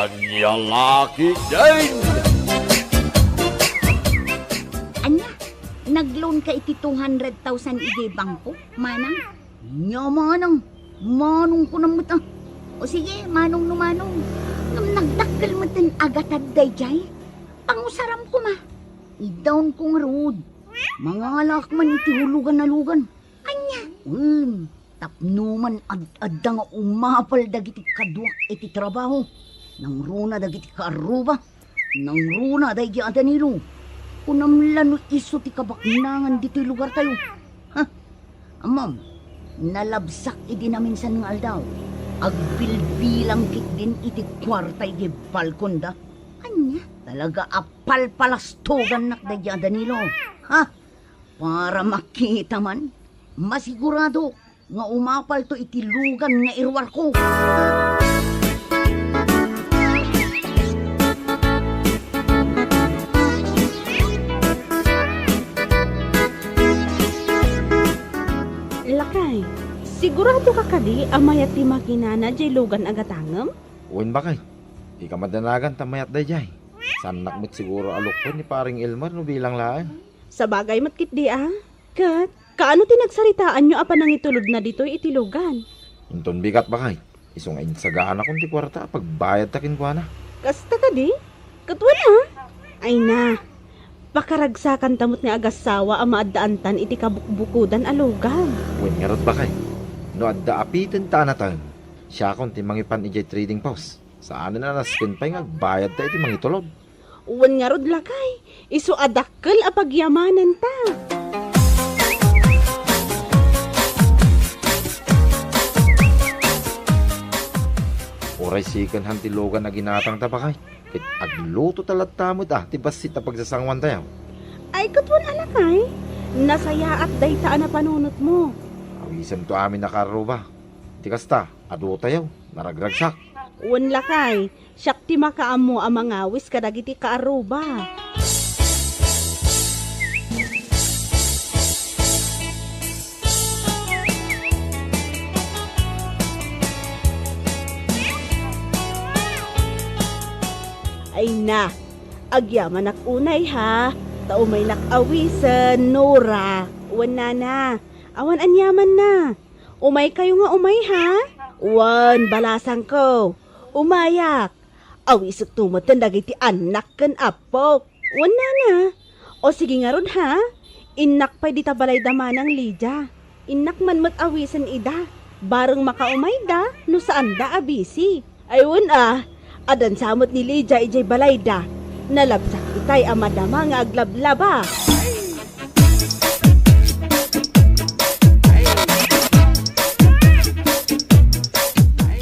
Anyalaki din! Anya, nag-loan ka iti 200,000 iti bangko, manang? Nya, manang. Manong ko na muta. O sige, manong no manong. Ngam nagdakkel mo din agatad dayjay. Pangusaram ko ma. I-down kong road. Mga alak man iti hulugan na lugan. Anya? Tapno man ad-adda nga umapal dagiti kaduak iti trabaho. Nang runa dagiti kaaruba. Nang runa dagiti adanilo. Unamlano iso ti kabaknangan dito lugar tayo. Ha? Amam, nalabsak idi namin sa ng aldaw. Agbilbilang kit din iti kwarta iti balkon da. Anya? Talaga apal palastogan nak dagiti adanilo. Ha? Para makita man, masigurado nga umapal to iti lugan nga irwar ko. Lakay, sigurado ka kadi amayat ti makinana jay lugan agatangem? Uwin ba kay? Di ka madanagan tamayat da jay. Sanak mo't siguro alok ko ni paring Elmar no bilang laan. Sa bagay matkit di Kat, kaano tinagsaritaan nyo apa nang itulod na dito itilugan? Inton bigat ba kay? Isong ayin sa gana kong ti kwarta pagbayad takin ko na. Kasta ka di? Katwala? Ay na, pakaragsakan tamot ni agasawa ang maaddaantan iti kabukbukudan alugan. Uwin nga rod ba kay? No adda apitin tanatan. Siya kong ti mangipan ijay trading post. Saan na naskin pa yung agbayad ta iti mangitulod. Uwan nga rod lakay, iso adakkel a pagyamanan ta. Oray sikan hantilogan na ginatang tabakay. Kit agluto talat tamod ti basit na pagsasangwan tayo. Ay katwan alakay, nasaya at daytaan na panunot mo. Awisan to amin na karuba. Di kasta, ado tayo, naragragsak. Uwan lakay, siyak ti makaamo ang mangawis kadagiti kaaruba. Ay na, agyaman ak unay ha. Tao may nakawisan, Nora. Uwan na. Awan anyaman na. Umay kayo nga umay ha. Uwan, balasang ko. Umayak. Awisot tumatan dagiti anak kan apok. Uwan na. O sige nga ron ha. Inak pa'y di tabalay damanang Lydia. Inak man mat awisan ida. Bareng makaumay da, no saan da abisi. Ayun adan samot ni Lydia ijay balay da. Nalabsak itay amadama nga aglablaba.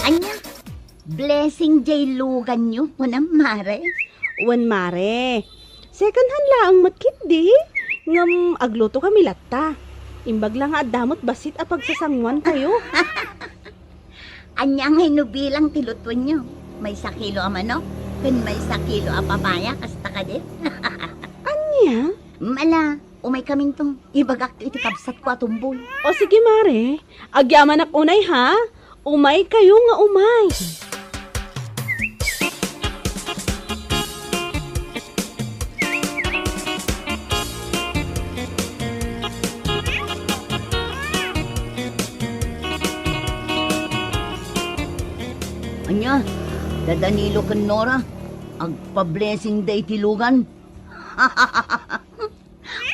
Anya? Blessing jay lugan nyo, punam mare. Uwan mare. Second hand laang matkit di. Ngam agluto kami latta. Imbag lang nga adamot basit a pagsasangwan kayo. Anya nga inubilang tilutuan nyo. May sakilo a manok, kun may sakilo a papaya, kasta ka din. Anya? Mala, umay kaming tong ibagak to iti kabsat ko atumbol. O sige mare. Agyaman ak unay ha. Umay kayo nga umay. Anya, dadanilo kan Nora, agpa-blessing day tilugan.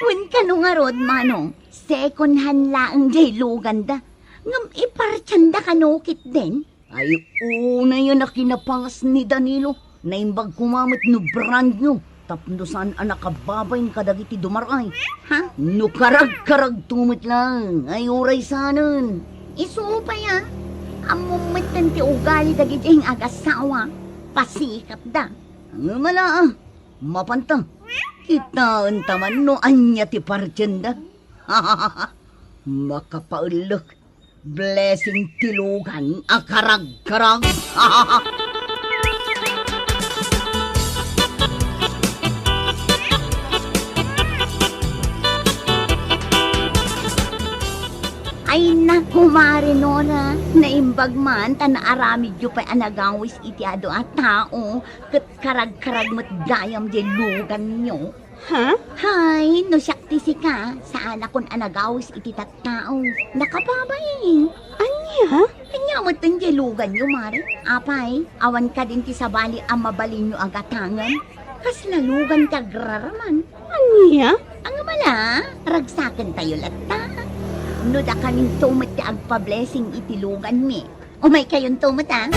Win ka nung arod, manong, second hand laang day lugan da. Ngam ipartsanda ka nukit din. Ay, una yun na kinapangas ni Danilo, na imbag kumamit no brand nyo. Tapno saan anakababayin kadagiti dumaray. Ha? No karag-karag tumit lang, ay uray sanan. Isupay amumitan ti ugali dagiti agasawa. Pasikat da. Mala mapantang. Kitaan taman no anya ti partyenda. Makapaulok. Blessing tilugan akarag-karag. Ay naku, Marinora, naimbag man, tanaaramid yu pa'y anagawis iti ado at tao, kat karag-karag mo't gayam di lugan nyo. Ha? Hay, no siyak ti ka, saan akong anagawis iti tattao, nakababay. Anya? Kanya mo itong lugan nyo, Mari. Apay, awan ka din ti sabali ang mabalin nyo agatangan, kas lalugan ka graraman. Anya? Ang mala, ragsakan tayo latta. No da kaming tumot ti agpa-blessing itilugan mi. Umay kayong tumot ah.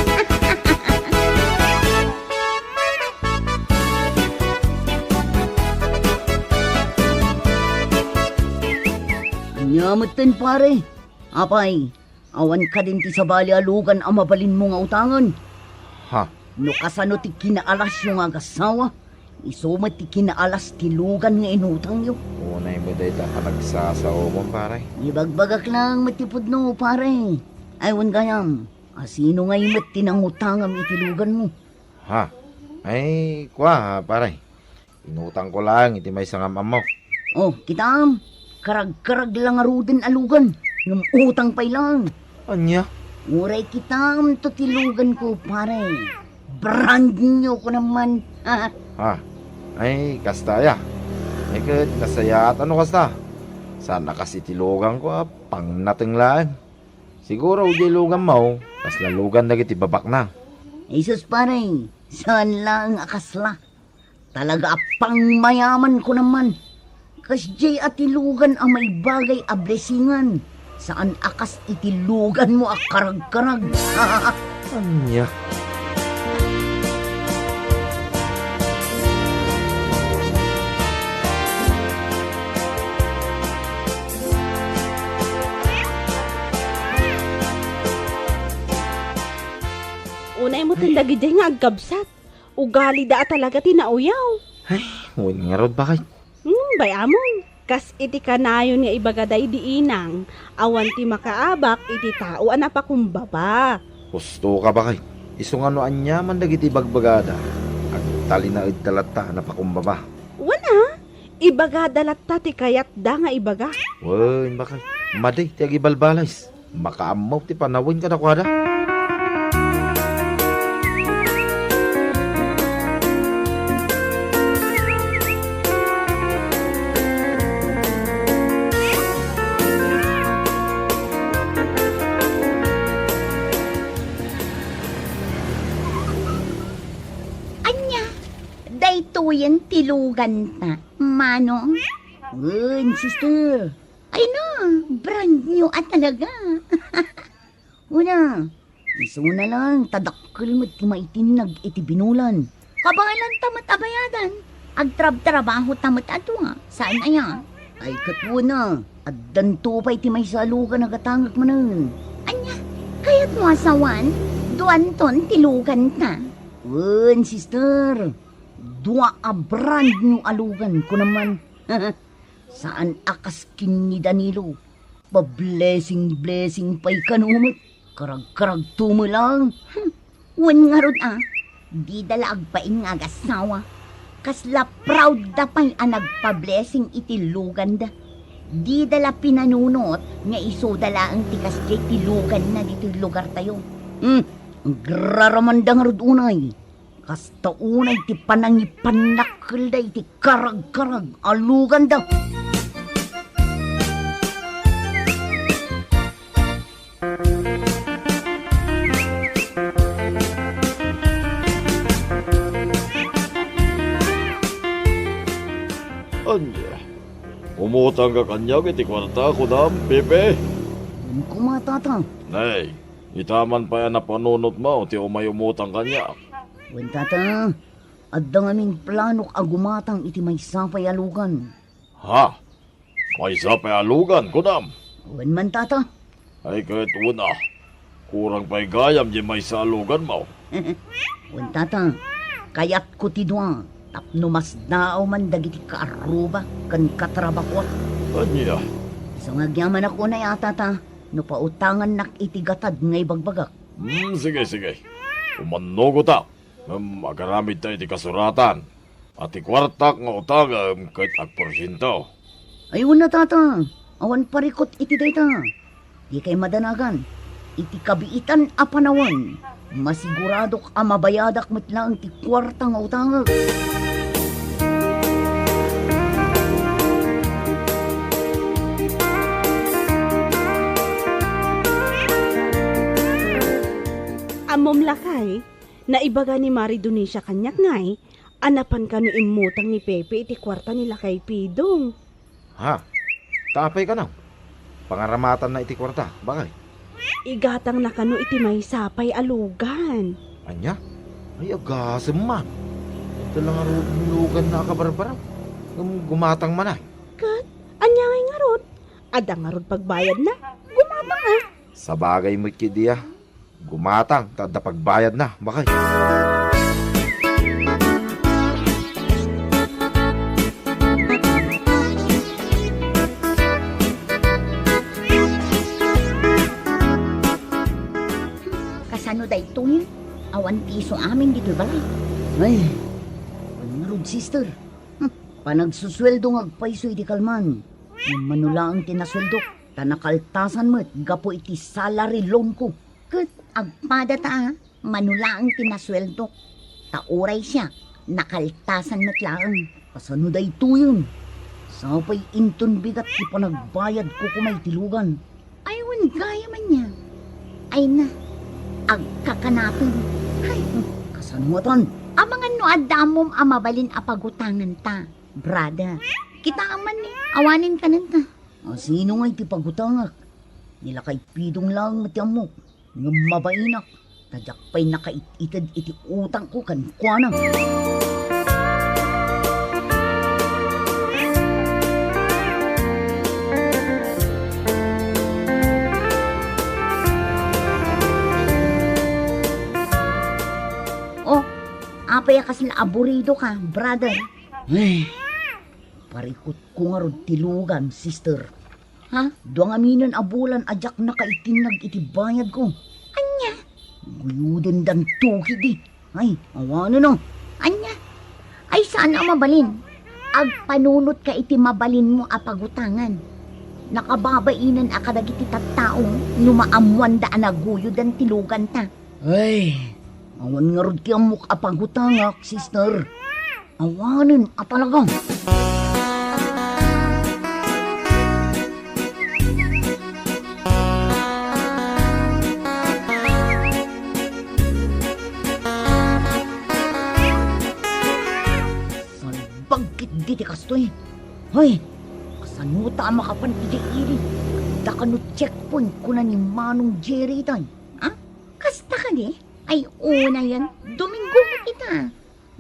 Nyamutin pare. Apay, awan ka din ti sabali alugan ang mabalin mo nga utangan. Ha? No kasano ti kinaalas yung agasawa, isumat ti kinaalas ti lugan nga inutang yo. Unay mo day ka nagsasao mo, pare. Ibagbagak lang matipod no, pare. Aywan gayam, asino nga imat tinangutangam itilugan mo. Ha? Ay, kwa, pare. Inutang ko lang, iti may sangam mo. Oh, kitam, karag-karag lang arudin alugan, ng utang pa'y lang. Anya? Uray kitam to tilugan ko, pare. Brand nyo ko naman. Ha? Ay, kastaya. Ay, kat, nasaya at ano kasta? Sana kasi tilugan ko, pang natinglaan. Siguro, di lugan mo, kas lalugan na kiti babak na. Jesus pare, saan lang akasla? Talaga pang mayaman ko naman. Kas jay at ilugan ang may bagay a blessingan. Saan akas itilugan mo karag-karag? Anya? Unay mo tindagi dyan nga agkabsat. Ugali da talaga tinauyaw. Huwag nga rod bakit? Bayamon. Kas iti kanayon nga ibagaday di inang. Awan ti makaabak iti tao anapakumbaba. Gusto ka bakit? Isong ano anya man dagiti bagbagada. Ang talinaid talata na pakumbaba. Wana. Ibaga dalatta ti kayat da nga ibaga. Wen bakit? Maday ti agibalbalays. Makaamaw ti panawin ka na kwada. Daytoyan tilugan ta. Manong? Sister. Ay na, brand new at talaga. Una, iso na lang, tadakkel mo ti maitinag iti binulan. Kabalan tamat abayadan. Agtrab-trabaho tamat ato nga. Saan aya? Ay katuna, at danto pa iti may salugan nagatangag mo nun. Anya, kaya't mo asawan, duan ton tilugan ta. Sister. Dua a brand new alugan ko naman. Saan akas kin ni Danilo? Ba-blessing pa'y kanumot. Karag-karag tumo lang. Wan nga rod di dala agpaing nga gasawa. Kasla proud da pa'y nagpa-blessing itilugan da. Di dala pinanunot nga iso dala ang tikas jay tilugan na dito lugar tayo. Ang graramandang rod unay. Kasta unay ti panangipanakil da iti karag-karag alugan daw. Anya, umutang ka kanya iti kwarta ko dam, bebe. Kumatata. Nay, itaman pa yan na panunot mo, ti umay umutang kanya. Tata, adda nga aming planok agumatang iti may sapay alugan. Ha? May sapay alugan ko dam. Wan man tata. Ay kahit una, kurang pa'y gayam di may sa alugan mo. Wan tata, kayat ko ti dua. Tapno mas daaw man dagiti kaaruba kan katrabakot. Anya, So nga gyaman ako na yata ta, no pautangan nak itigatad ngay bagbagak. sige. Umanog ta. Agaramid tayo di kasuratan. At ikwartak nga utang kahit agporsyento. Ayun na tata, awan parikot iti dayta. di kay madanagan. Iti kabiitan a panawan. Masiguradok a mabayadak metlang ti kwarta nga utangag. Amom lakay, naibaga ni Mari Donisha kanyak ngay, anapan ka no imutang ni Pepe iti kwarta nila kay Pidong. Ha? Tapay ka na. Pangaramatan na iti kwarta. Bakay? Igatang na kano iti may sapay alugan. Anya? Ay, agasem man. Ito lang ang lugan na kabarbaraw. Gumatang man ay. Kat, anya ngay nga rod. Ada nga rod pagbayad na. Gumatang ah. Sa bagay mo kidiya. Gumatang, tada pagbayad na. Bakay? Kasano da ito yun? Awan piso amin dito balay. Ay, pangarod sister. Panagsusweldo ng agpaiso iti kalman. Yung manulaang tinasweldo, tanakaltasan mo't gapo iti salary loan ko. Kat agpada ta, manulaang tinasweldo. Tauray siya, nakaltasan mo't laang. Kasano da ito yun? Sapay inton bigat ti panagbayad ko kumay tilugan. Aywan gaya man niya. Ay na, agkakanapin. Ay, kasanuatan. Amangan no adamom amabalin apagutangan ta, brada. Kita aman ni, awanin ka nanta. Sino nga iti pagutangak? Nila kay Pidong lang matiamok. Nga mabainak. Tadyak pa'y nakaititad iti utang ko kan kuanang. Apay kas na aburido ka, brother. Ay, parikot ko nga rod tilugan, sister. Ha? Duang aminan abulan ajak na kaitinag iti bayad ko. Anya? Guyuden dan tuki di. Ay, awano no. Anya? Ay, saan ang mabalin? Agpanunot ka iti mabalin mo apagutangan. Nakababainan akadag iti tattaong numaamuan daan naguyodan tilugan ta. Ay, awan nga rod kiyamok apagutangak, sister. Awanin atalagang. Salbagkit diti kastoy. Hoy, kasanuta makapan iti-iri. Dakano checkpoint ko na ni Manong Jerry tay. Ha? Kasta ka di? Ay, una yan. Domingo mo kita.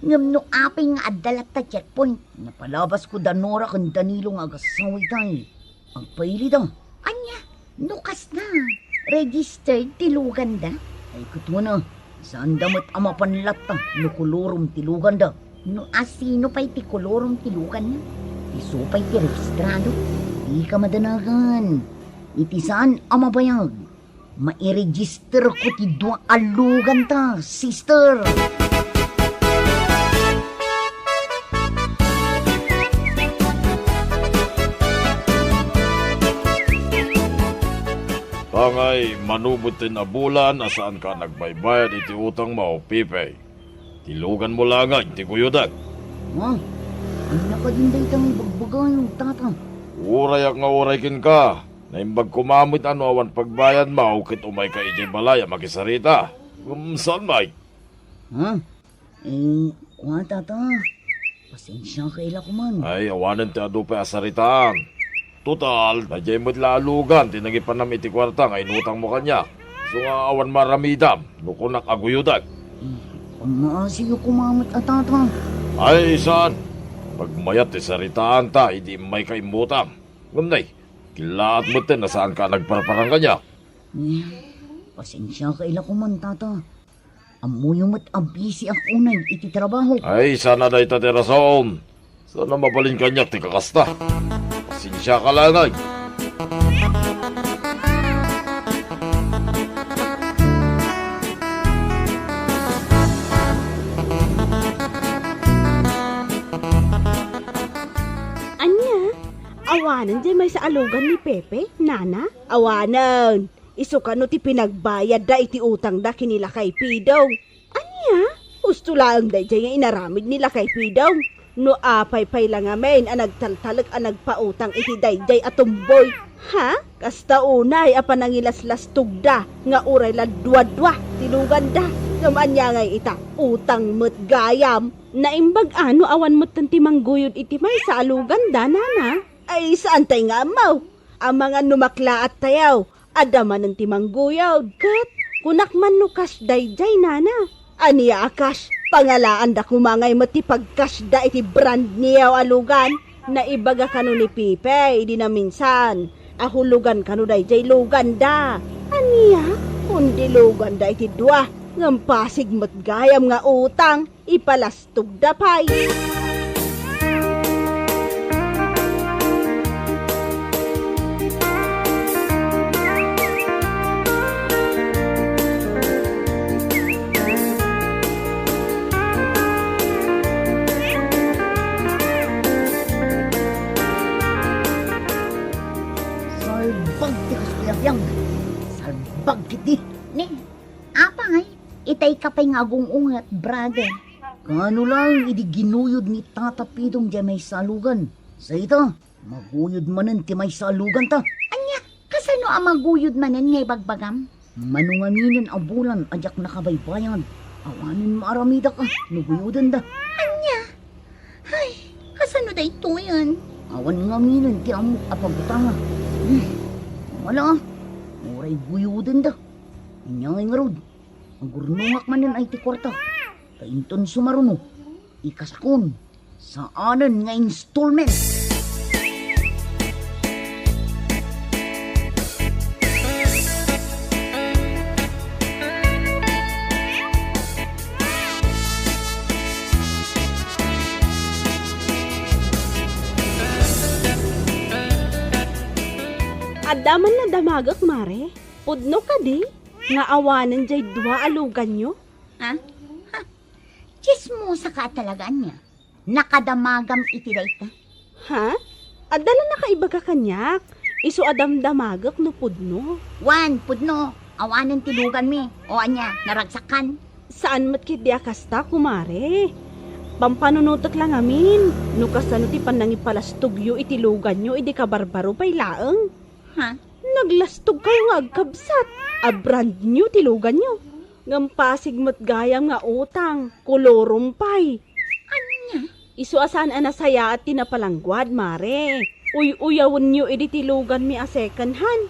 Ngam no apay nga adalat ta checkpoint. Napalabas ko danora kan Danilo nga agasawi tayo. Ang paili daw. Anya, nukas na. Registered tilugan da. Ay, kuto na. Saan damot ama panlat ta. No kolorum tilugan da. No asino pa'y ti kolorum tilugan na. Iso pa'y ti registrado. Di ka madanagan. Iti saan ama bayag. Mairegister ko ti dua alugan ta, sister. Tangay, manubutin na bulan asaan ka nagbaybayad iti utang mo, Pipe. Tilugan mo lang nga, iti kuyudag. Ha? Ang nakadinday tang bagbagay yung tata. Urayak nga uraykin ka. Naimbag kumamit ano awan pagbayad mo, kit umay ka iti balaya makisarita. Saan may? Ha? Eh, kuha tata. Pasensya ka ila kuman. Ay, awanan ti adu pa asaritaan. Total, nadyay mo't lalugan, tinagipan nam iti kwarta nga inutang mo kanya. So nga awan maramidam, nukunak aguyudag. Pamaasiyo kumamit at tata. Ay, saan? Pagmayat ti saritaan ta, hindi may kaimutang. Ngunay, kilaat mo tin na saan ka nagparparang kanya. Eh, pasensya ka ila kuman tata. Amuyo mo't abisi ako unay iti trabaho. Ay, sana na itatirason. Sana mabalin kanyak ti kakasta. Pasensya ka lang ay. awanan dyan may sa alugan ni Pepe, nana? Awanan! Iso ka no ti pinagbayad da iti utang da kinila kay Pidong. Anya? Gusto lang da dyan yung inaramid nila kay Pidong. No apay-pay lang amin ang nagtaltalag ang nagpautang iti dayjay atumboy. Ha? Kasta unay apa nangilaslas tugda nga uray la dwa-dwa tilugan da. Kamanya ngay ita utang met gayam. Naimbag ano awan met tanti mangguyod iti may sa alugan da nana. Ay saan tay nga amaw? Ang mga numakla at tayaw adaman ng timangguyod. Kat kunak man no kas dayjay nana. Aniya akas, pangalaan da kumangay matipagkas da iti brand niyaw alugan na ibaga kanu ni Pipe, idi na minsan. Ahulugan kanu da ijay lugan da. Aniya, kundi lugan da iti dua, ngampasig matgayam nga utang, ipalastog da pay. Salbag kiti. Ni, apa ngay? Itay ka pa'y ngagong ungat, brother. Kano lang, idi ginuyod ni Tata Pidong di may salugan. Sa ito, maguyod manen ti may salugan ta. Anya, kasano ang maguyod manen ngay bagbagam? Manungaminin ang bulan, adyak nakabaybayan. Awanin maaramida ka, naguyudan da. Anya, ay, kasano da ito yan? Awan ngaminin ti amok apagutanga. Wala, oray guyudan da. Inyangay nga rod. Ang gurnungak manin ay ti kwarta. Kainton sumaruno. Ikasakon. Saanan nga installment. Adaman na damagak mare. Pudno ka di. Nga awanan jay dua alugan nyo. Ha? Ha? Chismosa ka talagaan niya. Nakadamagam iti dayta. Ha? Adala na kaiba ka kanyak. Isu adam damagak no pudno. Wan, pudno. Awanan tilugan mi. O anya, naragsakan. Saan matkit di akasta kumare? Pampanunutot lang amin. No kasano ti panangipalastugyo itilugan nyo idi ka barbaro pay laeng. Ha? Naglastog kayo nga agkabsat. A brand new tilugan nyo. Ngampasig mat gayam nga utang. Kolorumpay. Anya? Isu asan anasaya at tinapalangguad, mare. Uy-uyawon nyo edi tilugan mi a second hand.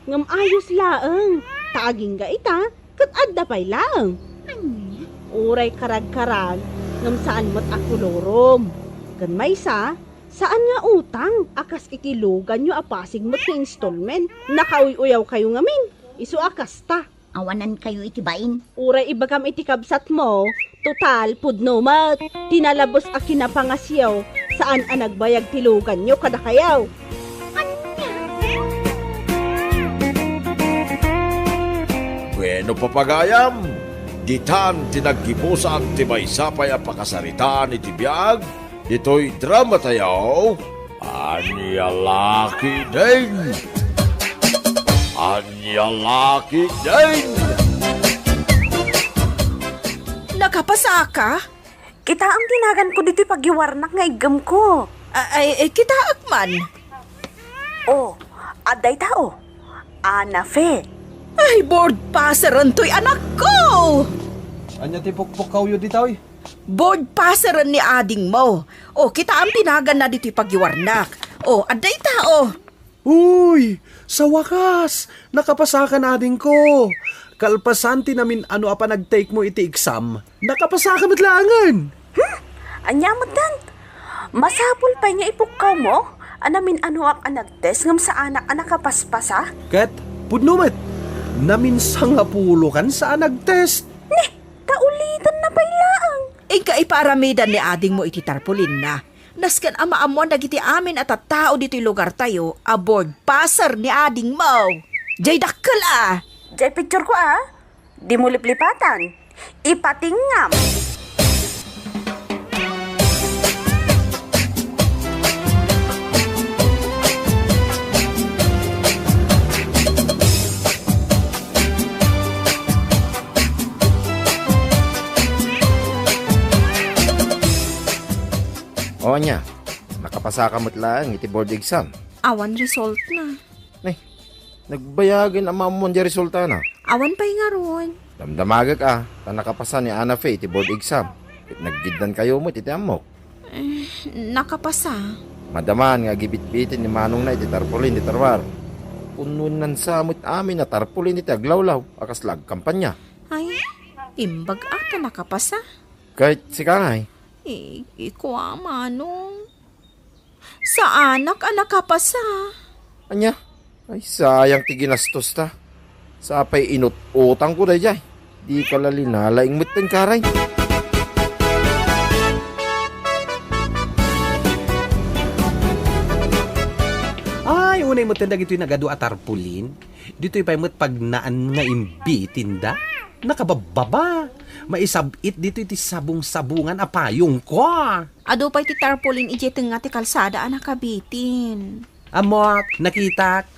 Ngam ayos laeng. Taaging ga ita. Kat adda pay laeng. Anya? Uray karag-karag. Ngam saan mat a kolorom. Gan may saan nga utang? Akas itilugan nyo apasig mat nga installment. Nakauy-uyaw kayo ngamin. Isu akas ta. Awanan kayo itibain. Uray ibagam itikabsat mo. Total, pudno mat. Tinalabos a kinapangasyaw. Saan ang nagbayag tilugan nyo kada kayaw? Bueno papagayam, ditan tinaggipusan ti may sapay a pakasaritaan iti biyag, dito'y drama tayaw, anyalaki din! Anyalaki din! Nakapasa ka? Kita ang tinagan ko dito paggiwarnak nga igam ko. Kita akman. Oh, aday tao. Ana Fe. Ay, board passeran to'y anak ko! Anya ti pukpuk kayo dito eh. Board passeran ni ading mo. O, kita ang tinagan na dito'y paggiwarnak. O, aday tao. Uy, sa wakas, nakapasa na din ko. Kalpasanti namin ano apa nag-take mo iti exam. Nakapasa ka matlangan. Anya mo dan. Masapul pa nga ipukkaw mo. Anamin ano ang anag-test ngam sa anak nakapaspasa. Kat, pudnumet, naminsang apulukan sa nag-test. Kaulitan na pailaang. Ika iparamidan ni ading mo iti tarpulin na. Naskan ama-amuan dagiti amin at tao dito'y lugar tayo, aboard passer ni ading mo. Jay dakkel ah. Jay picture ko Di mo liplipatan. Ipatingam. O nya, nakapasa ka mo't lang iti board exam. Awan result na. Nagbayagin ang mamon di resulta na. Awan pa'y nga ron. Damdamaga ka, ta nakapasa ni Ana Faye iti board exam. Naggidan kayo mo iti amok. Nakapasa. Madaman nga gibit-bitin ni Manong na iti tarpulin iti tarwar. Pununan sa amot amin na tarpulin iti aglawlaw, akaslag kampanya. Ay, imbag ata nakapasa. Kahit si Kangay, Ikuha, Manong. Sa anak nakapasa. anya, ay sayang ti ginastos ta. Sa apay inut-utang ko day jay. Di ka lalinalaing miteng karay. Ay, unay mo tindag ito'y nagado at tarpulin. Dito'y pa'y mo't pag naan nga imbitin da. Nakabababa. Maisabit dito iti sabong-sabungan apayong ko. Ado pa'y ti tarpaulin ije nga ti kalsada nakabitin. Amok, nakita.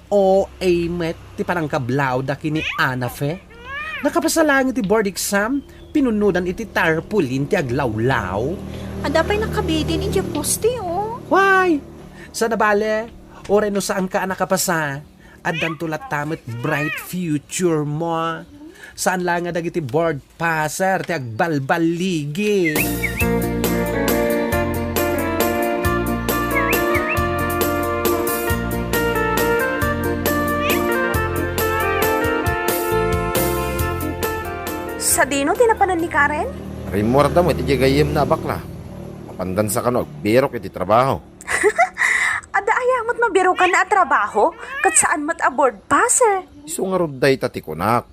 O ay met ti parang kablaw da kini Anafe. Nakapasalang iti board exam, pinunudan iti tarpulin ti aglawlaw. Ada pa'y nakabitin ije poste, oh. Why? Sa nabale, ore no saan ka nakapasa? Adan tulat tamit bright future mo. Saan lang nga dagiti board passer ti agbalbaligi. Sa dino, tinapanan ni Karen? Rimorda mo iti gayem na bakla. Mapandan sa kanog, birok iti trabaho. Ada ayamat mabiro ka na at trabaho? Kat saan mat aboard passer? Iso nga ruday tatikunak.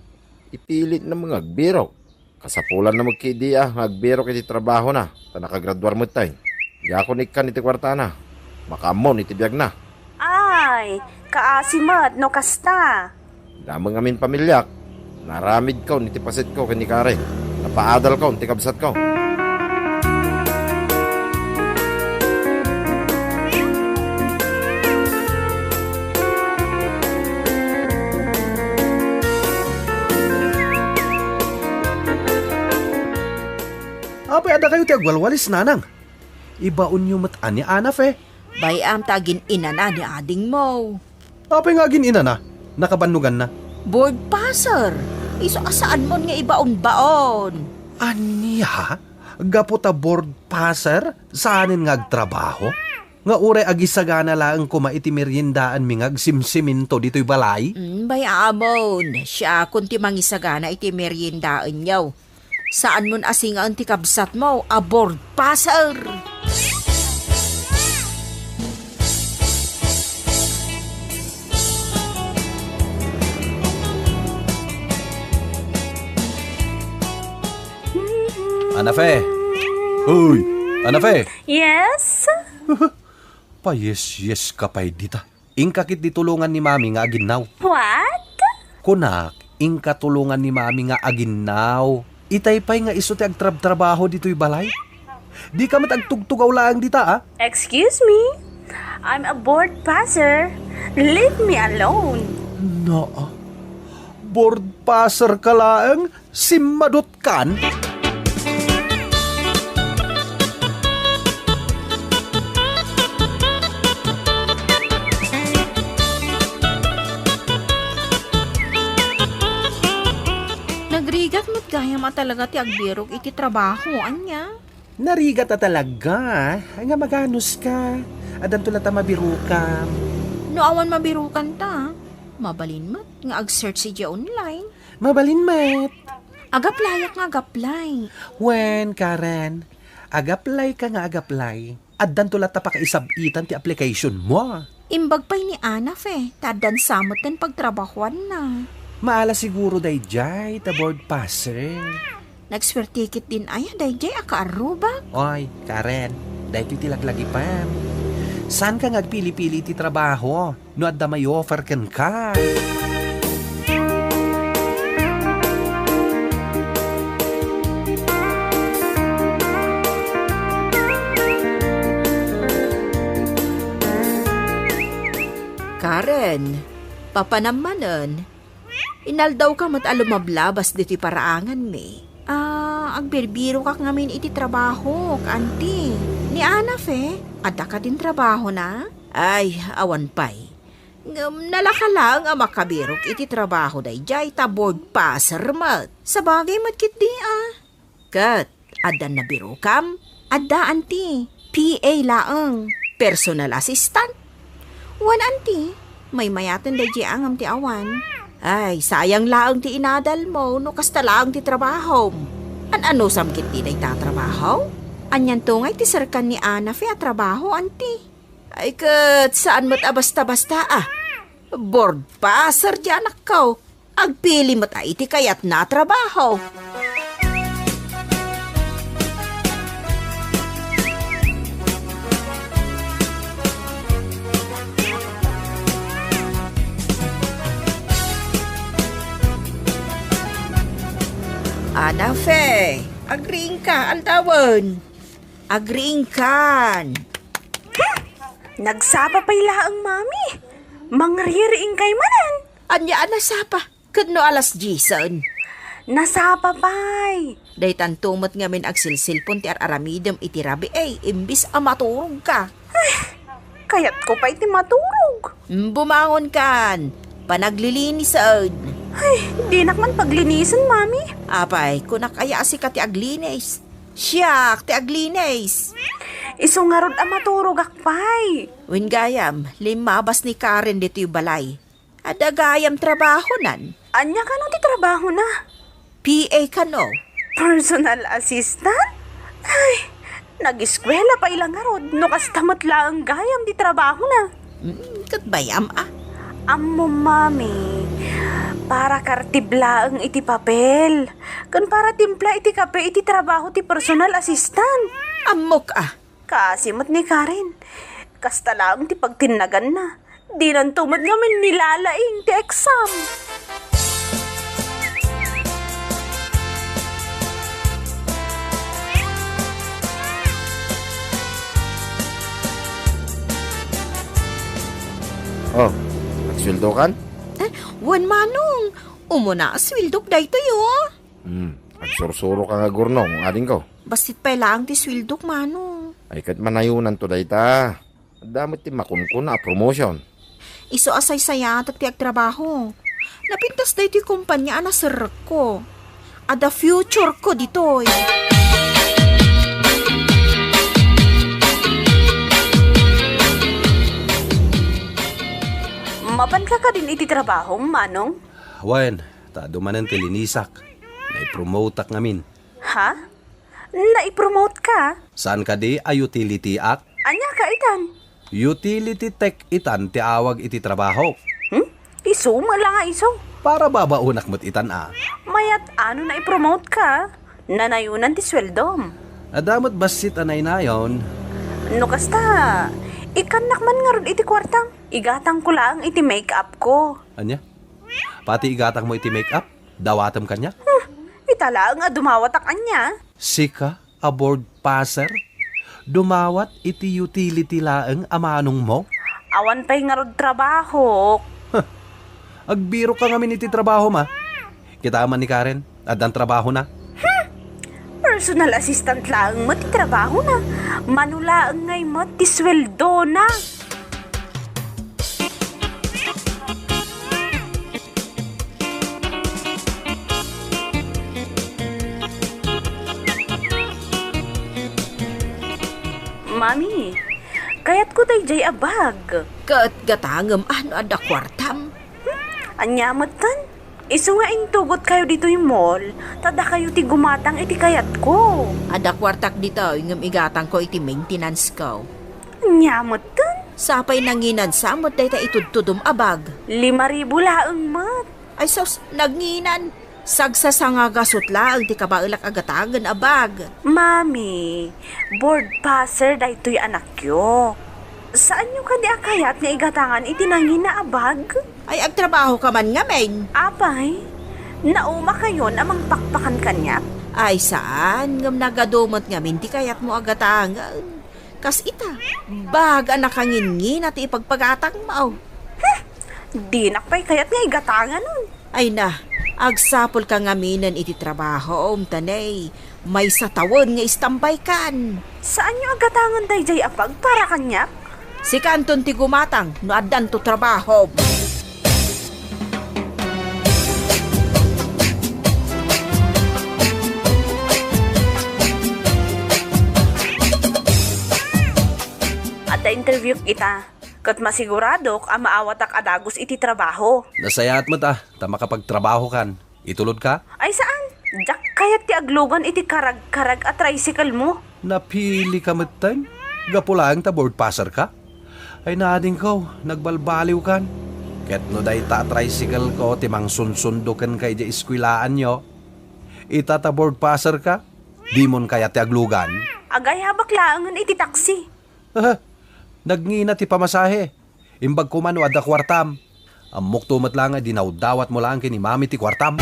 Ipilit na mga agbirok. Kasapulan na magkidiya, agbirok iti trabaho na. Ta nakagraduar mo tay. Yakonik ka iti kwarta na. Makamon iti biyag na. Ay, kaasimat no kasta. Damang amin pamilyak. Naramid ka niti pasit ko kani Karen. Napaadal ka niti kabsat ko. Apay ada kayo ti agwalwalis nanang. Ibaon nyo mataan ni Anafe. Bayam tagin ina na ni ading mo. Apay nga gin ina na. Nakabanugan na. Board passer. Iso asaan mo nga ibaon-baon. Aniya? Gapo ta board passer? Saanin nga agtrabaho? Nga uray agisagana lang kuma iti meriendaan mi agsimsiminto dito'y balay? Bayamon. Siya kunti mangisagana iti meriendaan yaw. Saan mon asing ang tikabsat mo? A board passer. Anafe! Uy! Anafe! Yes? Yes ka pa'y dita. Ingkakit ditulungan ni mami nga aginaw. What? Kunak, ingkatulungan ni mami nga aginaw. Itay pa'y nga iso ti agtrab-trabaho dito'y balay. Di ka matagtugtugaw lang dita, ah. Excuse me? I'm a board passer. Leave me alone. No. Board passer ka lang? Simadot kan? Nagrigat mo't gaya ma talaga ti agbirok iti trabaho, anya. Narigat na talaga. Nga maganos ka. Adan tulad ta mabirukam. No awan mabirukan ta. Mabalin mat nga ag-search si online. Mabalin met. Agaplayak nga agaplay. Wen, Karen. Agaplay ka nga agaplay. Adan tulad ta pakaisabitan ti application mo. Imbag pa'y ni Anaf tadan samot den pagtrabahuan na. Maala siguro day jay ta board passer. Nagswertikit din ay dayjay akaarubak. Oy, Karen. Day titilaglagi pam. Saan ka ngagpili-pili ti trabaho? No adda may offer ken ka. Karen, papanamanan. Inaldaw ka mat alumablabas diti paraangan mi. Agbirbiro kak ngamin iti trabaho, kanti. Ni Anafe, ada ka din trabaho na? Ay, awan pay. Nalaka lang ang makabirok iti trabaho day jay ta board passer mat. Sa bagay matkit di Kat, ada na biro kam? Ada anti, PA laang, personal assistant. Wan anti, may mayatan day jay angam ti awan. Ay, sayang laang ti inadal mo no kasta laang ti trabaho. Ano samkit di day tatrabaho? Anyan tungay ti sarkan ni Anafe a trabaho anti. Ay kat, saan mo't basta-basta Board passer di anak ko. Agpili mo't iti kayat na trabaho. Anafe, agreeing ka, altawan. Agreeing kan. Nagsapa pa'y laang, mami. Mangririing kay manan. Anya nasapa, kadno alas Jason. Nasapa pa'y. Day tantumot ngamin agsilsilpon ti aramidem iti rabi imbis maturog ka. Kayat ko pa'y ti maturog. Bumangon kan, panaglilinisad. Ay, di nakman paglinisan, mami. Apay, kunak aya si ka ti aglines. Siyak, ti aglines. Iso nga rod maturog akpay. Win gayam, limabas ni Karen dito yung balay. Ada gayam trabaho nan. Anya ka no ti trabaho na? PA ka no? Personal assistant? Ay, nag-eskwela pa ilang nga rod. No kastamot lang gayam ti trabaho na. Katbayam Ammo, mami. Para kartibla ang iti papel. Kan para timpla iti kape iti trabaho ti personal assistant. Amok Kasimot ni Karen. Kasta lang ti pagtinagan na. Di nan tumad ngamin nilalaing ti exam. Oh, nagsweldo kan? Wan manong, umuna swildok day tayo. Agsursuro ka nga gurnong, ading ko. Basit pa lang ti swildok manong. Ay kat manayunan to dayta. Damot ti makunkun na promotion. Iso asay saya at ti agtrabaho. Napintas day ti kumpanya na sirek ko. Ada future ko ditoy. Mapan ka din iti trabaho, manong? Wen, dumanan ti linisak. Nai-promote ak ngamin. Ha? Nai-promote ka? Saan ka di a utility act? Anya ka itan? Utility tech itan ti awag iti trabaho. Iso, nga iso. Para babaunak mo't itan Mayat ano nai-promote ka? Nanayunan ti sweldom. Adamot basit anay na yon. No kasta, ikanak man nga ron iti kwartang. Igatang ko lang iti make-up ko. Anya? Pati igatang mo iti makeup? Dawatam kanya? Itala nga dumawat ak anya. Sika, a board passer? Dumawat iti utility laeng amanong mo? Awan pa'y nga ron trabaho. Agbiro ka ngamin iti trabaho ma. Kita man ni Karen, adan trabaho na. Personal assistant lang mo ti trabaho na. Manula ngay mo ti sweldo na. Mami, kayat ko tay jay abag. Kat gatangam ada kwartam. Anyamot tan? Iso nga intugot kayo dito yung mall, tada kayo ti gumatang iti kayat ko. Ada kwartak dito, ingam igatang ko iti maintenance ko. Anyamot tan? Sapay nanginan samot day ta itudtudum abag. 5,000 laang mat. Ay sos, nagnginan. Sagsasanga gasot laang ti kabailak agatagan abag. Mami, board passer da ito'y anak yo. Saan yung kadi akayat nga igatangan itinangin na abag? Ay agtrabaho ka man nga men. Apay, nauma kayo namang pakpakan kanya? Ay saan, ngam nagadumot nga min ti kayat mo agatangan. Kas ita, baga nakangingin at ipagpagatang mo. Di nakpay kayat nga igatangan nun. Ay na, agsapol ka nga minan iti trabaho, tanay. may sa tawon nga istambay kan. Saan nyo agatangan dayjay apag para kanyak? Si kanton ti gumatang no addan to trabaho. At interview kita. Kat masiguradok ang maawatak adagos iti trabaho. Nasayat mo ta makapagtrabaho kan. Itulod ka? Ay saan? Jak kayat ti aglugan iti karag-karag at tricycle mo. Napili ka matan? Gapulang ta board passer ka? Ay nading ko, nagbalbaliw kan. Ket no day ta tricycle ko, timang sunsundukan kay di iskwilaan nyo. Itata board passer ka? Di mon kaya ti aglugan? Agay habak laangan iti taxi. Nagngina ti pamasahe. Imbag kumano adda kwartam. Amok tumat lang ay dinawdawat mo lang kini mami ti kwartam.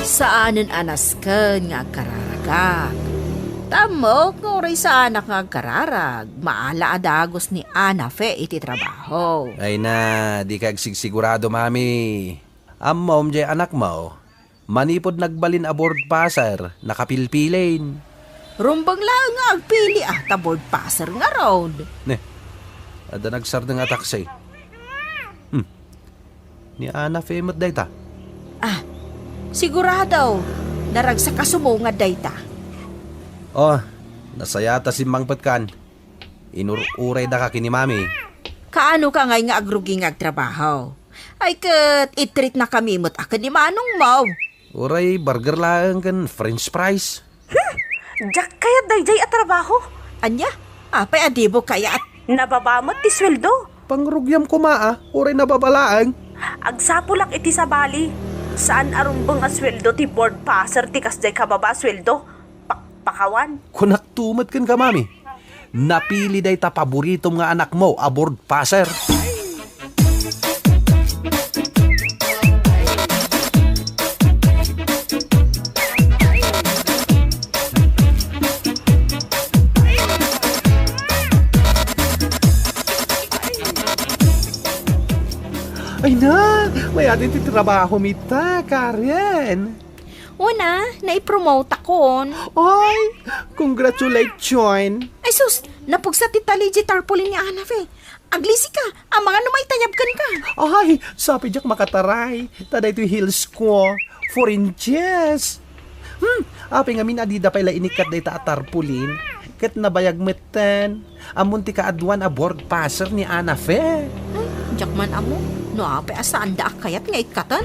Saanen anas ken nga kararagak. Tamok ngoray sa anak nga kararag. Maala adagos ni Ana Fe iti trabaho. Ay na, di ka sigurado mami. Mom jay anak mo. Manipod nagbalin aboard passer, nakapilpilin. Rumbang lang nga agpili tabord passer nga road. Ne, ada nagsar nga taxi. Ni Ana Femot dayta. Sigurado, naragsa kasumungad dayta. Oh, nasayata si Mang Patkan. Inururay da ka kini mami. Kaano ka ngay nga agrugi nga agtrabaho? Ay kat itreat na kami mo't akan ni Manong mo. Uray, burger lang kan french fries. Jak kayat dayjay at trabaho. Anya, apay adibo kaya at Nababamot ti sweldo. Pangrugyam ko maa, uray nababalaan. Agsapulak iti sa bali. Saan arumbang a sweldo ti board passer ti kasday kababa sweldo? Pakawan. Kunak tumat kan ka mami. Napili day ta paboritong nga anak mo, aboard passer. Ay na, may atin ti trabaho mita, Karen. una, naipromote akon. Ay, congratulations. Ay sus, napugsa ti taligi tarpaulin ni Ana Fe. Aglisi ka, ang mga numay tayabkan ka. Ay, sabi jak makataray. Taday ito heels ko, 4 inches. Apay nga minadida pala inikat day ta atarpulin. Ket nabayag metten. Amunti ka adwan aboard passer ni Ana Fe. Jakman amo, no apay asaan da kayat nga ikatan.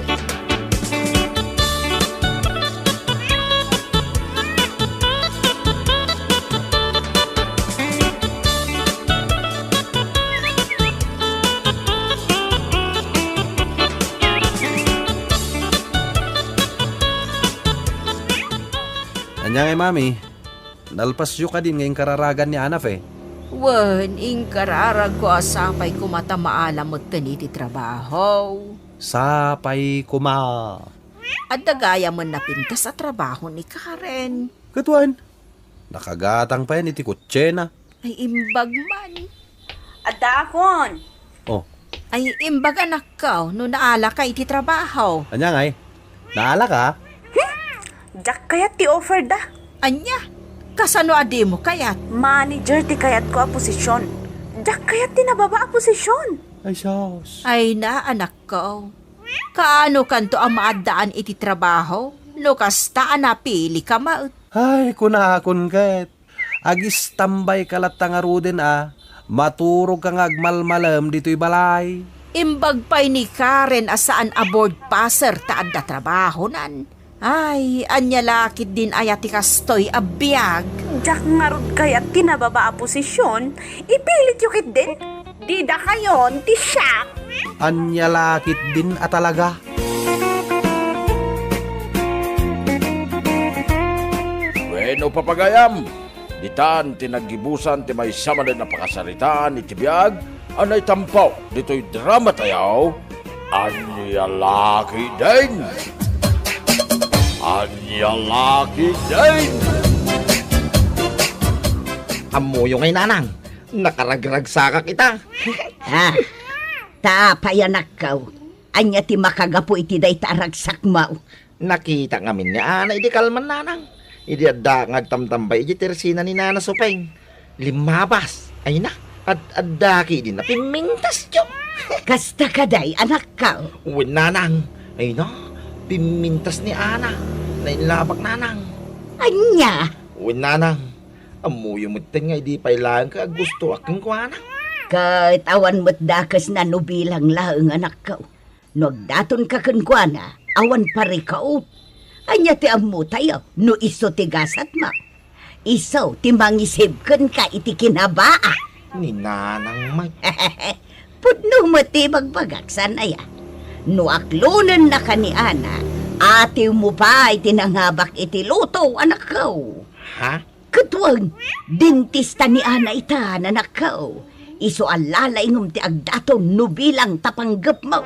Anya ngay mami, nalpasyo ka din ngayong kararagan ni Ana Fe. Wen, ing kararag ko asapay ko mata maalamot kaniti trabaho. Sapay kuma. At dagaya man napintas sa trabaho ni Karen. Katuan, nakagatang pa yan iti kutsena. Ay imbag man. Adda akon. Oh, Ay imbag anak ka, no naala ka iti trabaho. anya ngay, naala ka? Jak kayat ti offer da. Anya, kasano adi mo kayat? Manager ti kayat ko a posisyon. Jak kayat ti nababa a posisyon. Ay, sos. Ay na anak ko. Kaano kanto ang maadaan iti trabaho? No kasta napili ka maut. Ay, kunakon ket. Agis tambay kalat tangaruden maturog kang agmalmalam dito'y balay. Imbag pa'y ni Karen asaan aboard passer taad da trabaho nan. Ay, anya lakit din ayati kastoy abiyag. Jak ngarod kayat ti nababa a posisyon, ipilit yukit din. Di da kayon ti siya. Anya lakit din talaga. Bueno, papagayam. Ditan, tinagibusan, ti may sama na napakasaritaan, iti biyag, anay tampaw, dito'y drama tayaw, anya laki din. Anya laki din. Amuyo ngay nanang, nakaragragsa ka kita. Tapayanak ka. Anya ti makagapo iti day taragsak mao. Nakita ngamin ni Ana, idi kalman nanang. Idi adda ngagtamtambay, idi tersina ni Nana Supeng. Limabas. Ay na, adaki din na pimintas yo. Kasta kaday, anak ka. Uwin nanang. Ay na, pimintas ni Ana. Nainlabak nanang. Anya, Uwin nanang. Amuyo mo nga, idi pailangan ka gusto aking kuwana. kahit awan mo't dakas na nubilang laeng anak ka. Nagdaton ka kunkwana, awan pare ka. Anya ti amu tayo, no iso ti gasat mo. Iso ti mangisib kun ka iti kinabaa. Ni nanang may. Pudno mo ti magbagak sanaya. No aklunan na ka ni Ana, ati mo pa iti nanghabak iti luto, anak ko. Ha? Katwang, dentista ni Ana ita, anak ko. Iso alala ingom ti agdaton no bilang tapanggap mo.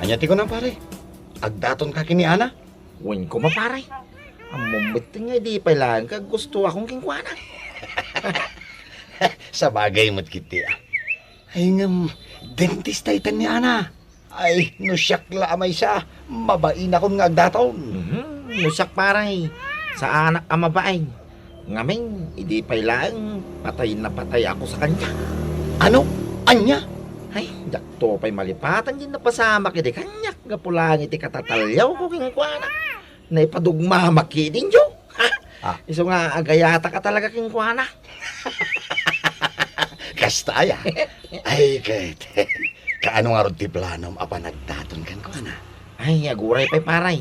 Anyati ko na pare. Agdaton ka kini Ana. Uwin ko maparay. Amumit nga, di pailangan ka gusto akong kingkwana. Sa bagay mo't kiti ah. Ay ngam, dentista itan ni Ana. Ay, no siyak la amay siya. Mabain akong nga agdaton. Nusak paray. Sa anak amabain. Ngamin, hindi pailangan patay na patay ako sa kanya. Ano? Anya? Ay, dakto pa'y malipatan din na pasama kiti kanyak. Gapulang iti katatalyaw ko kingkwana. Na ipadugma makidin jo. Ah. Iso nga agayata ka talaga kingkwana. Kastaya. Ay, kahit. Kaano nga ron ti planom apa nagdaton kan ko Ana? Ay, aguray pa'y paray.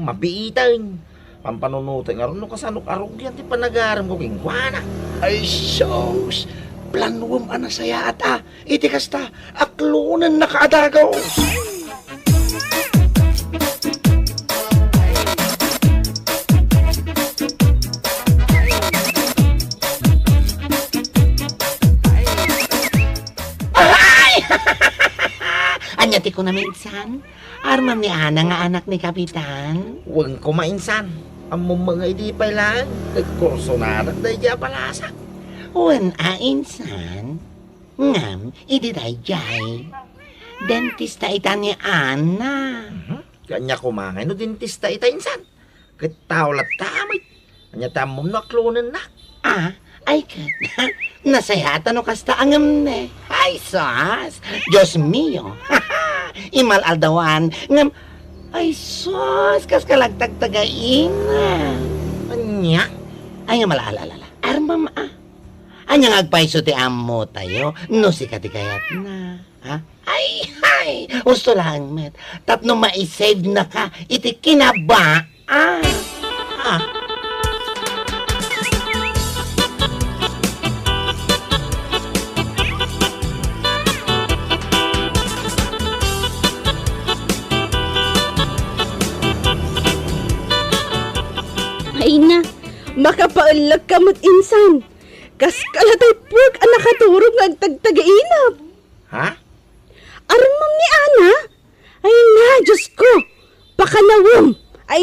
Mabiitan. Pampanunutin nga ron no kasanok arugyan ti panagaram ko kingkwana. Ay, sos. Planuwam ana saya ata. Iti kasta, aklunan na kaadagaw. Anyati ko na minsan, armam ni Ana nga anak ni Kapitan. Huwag ko mainsan. Ang mga hindi pa lang. Nagkurso na dahil dya palasa. Wan insan, ngam, ididay jay. Dentista ita ni Ana. Kanya kumangay no dentista ita insan. Kitawlat tamay. Kanya tamom na klonan na. Ah, ay kat, nasayatan no kasta angam ne. Ay sos, Diyos mio. Imal aldawan, ngam, ay sos, kas kalagtagtagain na. Anya? Ay nga malaalala, armam Anyang agpaiso ti amo tayo, no si katikayat na. Ha? Ay, gusto lang, met. Tapno maisave na ka, iti kinaba. Ah. Ay na, makapaulag ka mo't insan. Kas kalatay pork ang nakaturog ng tagtagainap. Ha? Armam ni Ana? Ay na, Diyos ko. Pakanawom. Ay,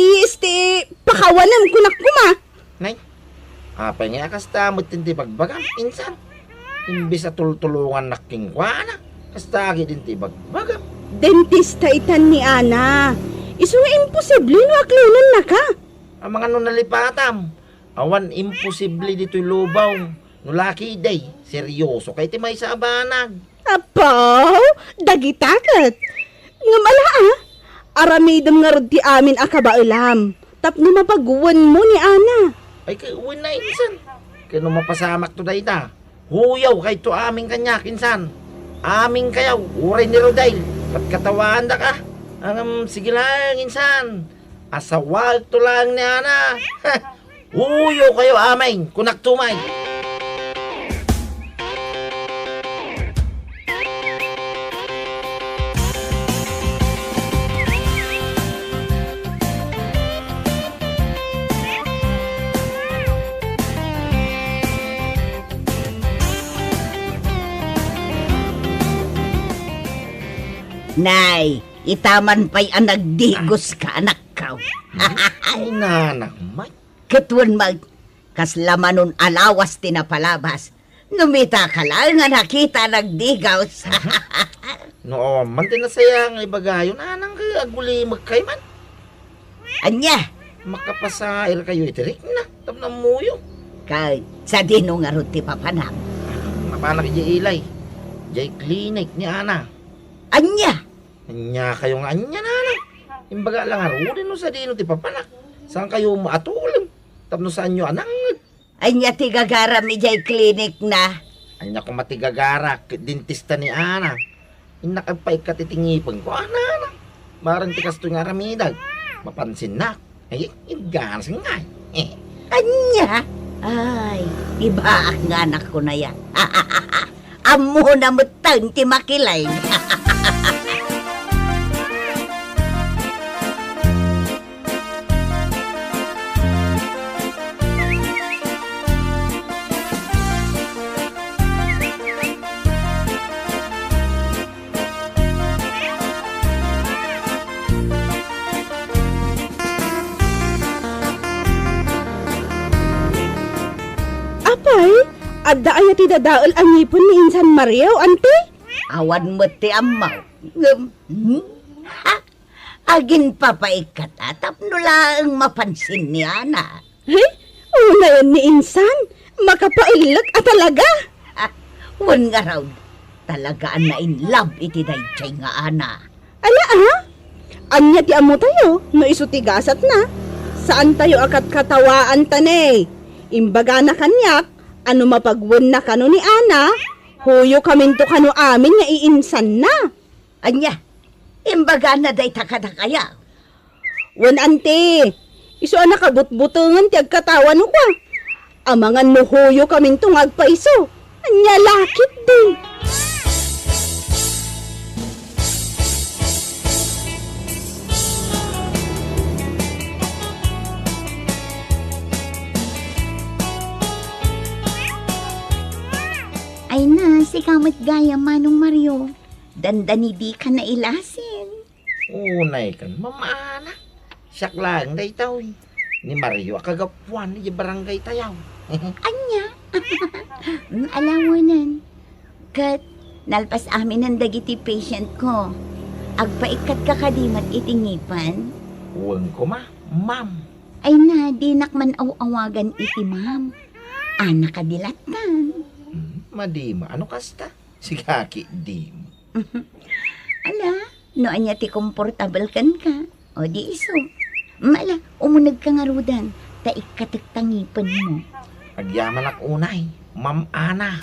pakawanam kunak kuma. Nay? Apay nga kasta mo tinti bagbagan, insan. Imbis na tultulungan na kingkwana. Kasta agi din ti bagbagan. Dentista itan ni Ana. Iso nga imposible no aklunan na ka. Ang mga nunalipatam. Awan imposible dito'y lubaw. Nulaki day, seryoso kay ti may sa abanag. Apaw, dagitakat. Nga mala aramidam nga rod ti amin akabailam. Tapno mapaguwan mo ni Ana. Ay kay uwin na insan. Kaya nung mapasamak to day da. Huyaw kay to aming kanyak insan. Aming kayaw, uray ni Rodile. Katawan da ka. Sige lang insan. Asawag to lang ni Ana. Huyaw kayo aming, kunak tumay. Nay, itaman pa'y ang nagdigos ka, anak ka. Ay, nanak, may. Katwan mag, kaslamanon alawas tinapalabas. Numita ka lang nga nakita nagdigaws. No, man din na sayang ibagayo na nang aguli magkayman. Anya, Makapasail kayo itirik na. Tap na muyo. kay sa dino nga ron ti papanang. Mapanak di ilay. Jay clinic ni Ana. Anya, Anya kayo nga anya na. Imbaga lang arudin no sa dino ti papanak. Saan kayo maatulim? Tap no saan nyo anang. anya ti gagara mi jay clinic na. Anya ko matigagarak. Dentista ni Ana. Inakapay ka titingipon ko. Ana. Marang tikas to nga ramidag. Mapansin na. Ay, iganas nga. Anya, ay, iba ang anak ko na yan. Amo na mutang ti makilay. Apay, adda ay ti dadaol ang ngipon ni Insan Mario, ante? Awan mo ti amaw. Ha? Agin papaikat atap nula ang mapansin ni Ana. Hey, una yan ni Insan. Makapailag at talaga. Wan nga raw, talagaan na in love iti dayjay nga Ana. Ala anya ti amo tayo, no isutigasat na. Saan tayo akat katawaan tane? Imbaga na kanyak, ano mapagwon na kano ni Ana, huyo kaminto kano amin nga iinsan na. Anya, imbaga na day takadakaya. Wan ante, iso anak kabutbutungan ti agkatawan ko. Amangan no huyo kaminto nga agpaiso. Anya lakit din. Ay na, si kamot gaya Manong Mario. Dandani di ka na ilasin. Unay kan, mamana. Siyak lang day tao. Ni Mario akagapuan ni barangay tayaw. Anya? Alawanan. Kat, nalpas amin ang dagiti patient ko. Agpaikat ka kadimat itingipan. Uwang ko ma'am. Ay na, di nakman awagan iti ma'am. Anak kadilatan. Madima, ano kasta? Si Kaki, di mo. Ala, no anya ti komportable kan ka. O di iso. Mala, umunag ka nga rudan. Taikatagtangipan mo. Agyaman ak unay, Ma'am Ana.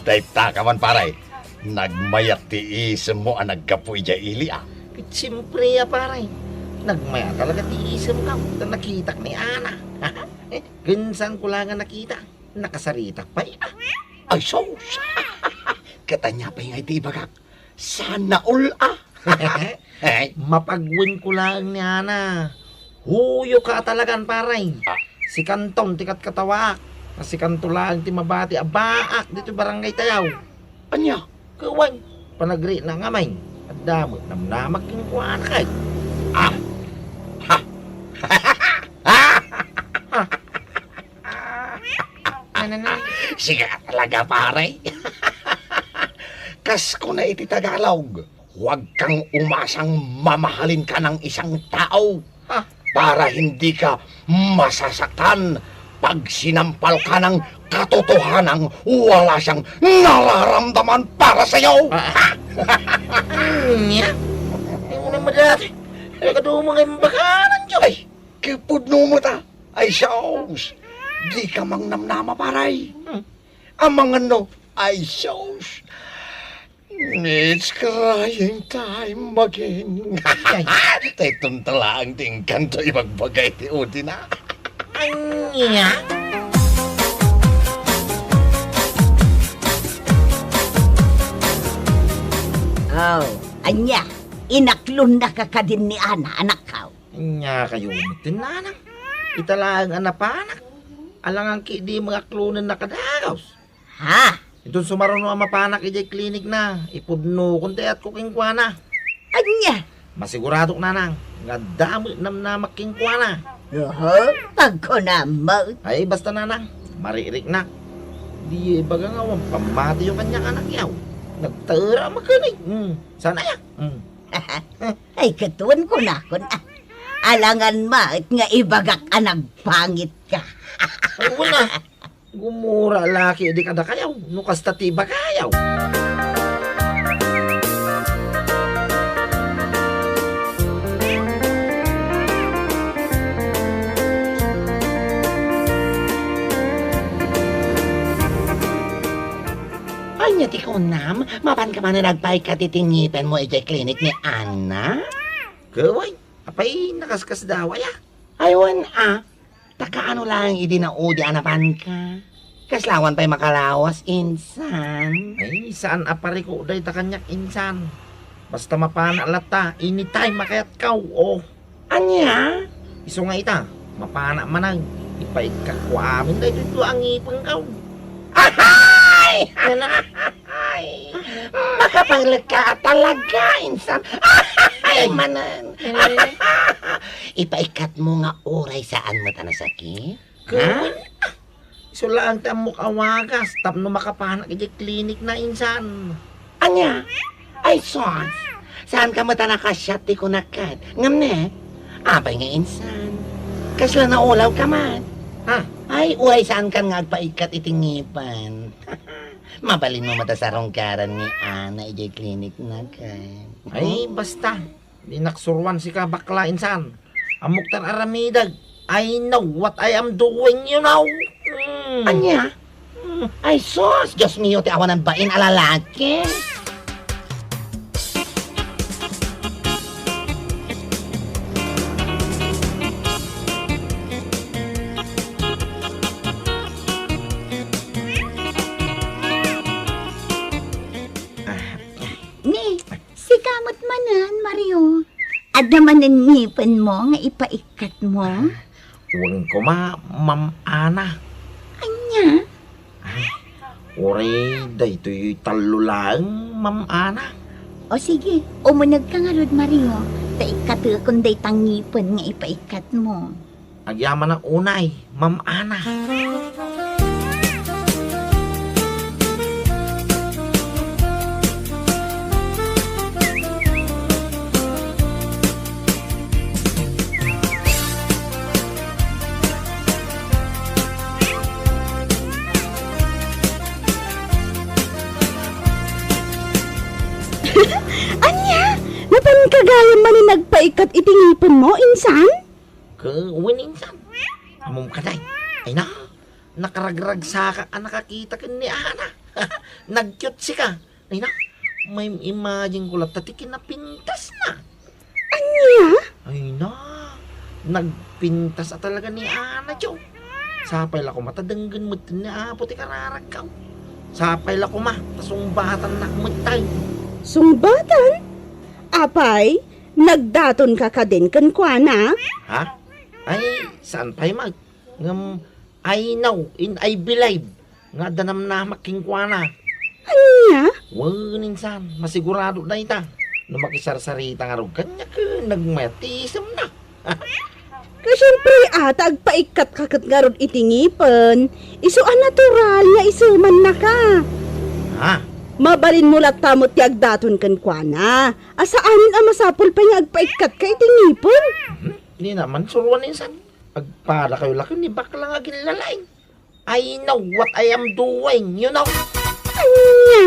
Taita ka man paray. Nagmayat ti isem mo ang nagkapoy dya ili Siyempre paray. Nagmaya talaga ti isem ka. Nakita ni Ana. Gansan ko lang nakita. Nakasaritak pa Ay sos. Katanya pa yung iti ibagak. Sana all Mapagwin ko lang ni Ana. Huyo ka talagan paray. Si Kantong tikat katawa. Si Kanto lang ti mabati abaak dito barangay tayaw. Anya? Kawan, panagri na ngamay. At damot namnamak yung kuhaan kay. Sige talaga pare. Kas ko na iti Tagalog. Huwag kang umasang mamahalin ka ng isang tao. Para hindi ka masasaktan pag sinampal ka ng katotohanang wala siyang nararamdaman para sa'yo. Nya? Hindi mo naman dati. Nagkadumang ay mabakanan dyan. Ay, kipudno mo ta. Ay, shows. Di ka mang namnama paray. Amang ano, ay shows. It's crying time again. Tay tuntala ang tingkan to ibagbagay ti Udina. Anya? Oh, anya, inaklon na ka din ni Ana, anak ka. Nya kayo tinanang. Italang anapanak. Alangan ki di mga klunan na kadagaws. Ha? Ito sumaruno ang mapanak ijay klinik na. Ipudno kunti at kukingkwana. Anya? Masigurado nanang. Nga dami nam na makingkwana. Oho, pagko na mo. Ay basta nanang. Maririk na. Di baga nga wang pamati yung kanyang anak yaw. Nagtara makanig. Sana ya. Ay, katuan ko na kun. Alangan maat nga ibagak anang pangit ka. Ay wala. Gumura laki di kada kayaw. Nukas tatiba kayaw. Anya ti kunam, mapan ka man na nagpaikat itingipan mo ijay klinik ni Ana? Kaway. Apay nakaskas daw ya. Aywan takaano lang idinaudi anapan ka. Kaslawan pa'y makalawas, insan. Ay saan apari ko day ta kanyak insan. Basta mapana lata. Anytime makayat kaw. Oh. Anya? Iso nga ita. Mapana manang. Ipait ka ko amin day dito ang ipang kaw. Ay! Ay! Makapanglag ka talaga, insan. Ay, manan. Ipaikat mo nga oray saan mo tanasakit? Kawin. Iso lang ta mo kawagas. Tapno makapanak iti klinik na insan. Anya? Ay, sos. Saan ka mata nakasyat ti kunakat? Ngam ne? Abay nga insan. Kasla na ulaw ka man. Ha? Ay, uray saan ka nga agpaikat itingipan. Mabalin mo mata sa rongkaran ni Ana ijay klinik na ka. Ay basta. Di naksurwan si ka bakla insan. Amok tan aramidag. I know what I am doing, you know. Anya? Ay, sos. Diyos mio, ti awan ng bain alalaki. Ni, si kamot manan, Mario. Ada man ang ngipin mo nga ipaikat mo. Huwag ko Ma'am Ana. Anya? Ore, daytoy talo lang, Ma'am Ana. O sige, umunag ka nga Rod Mario. Taikat kung day tangipin nga ipaikat mo. Agyaman ng unay, Ma'am Ana. Anya? Napan kagayan man ni nagpaikat itingipan mo, insan? Kawin insan. Amom ka day. Ay na, nakaragrag sa ka nakakita ka ni Ana. Nag-cute si ka. Ay na, may imagine ko lang tatikin na pintas na. Anya? Ay na, nagpintas na talaga ni Ana, Joe. Sapay la ko matadanggan mo ni Apo ti kararagaw. Sapay la ko tasumbatan na kumitay. Sungbatan? Apay, nagdaton ka ka din kan kuana? Ha? Ay, saan tayo I know, I believe. Nga danam na makingkwana. Anya? Waninsan, masigurado na ita. No makisarsarita nga rin, kanya ka nagmatisam na. Kasyempre ata agpaikat kakat nga ron itingipan. Isu natural nga isuman na ka. Ha? Mabalin mo latamot ti agdaton kan kuana. Asaanin ang masapol pa nga agpaikat ka itingipon. Hindi naman, suruan insan. Agpara kayo laki ni bakla nga ginlalain. I know what I am doing, you know. Anya?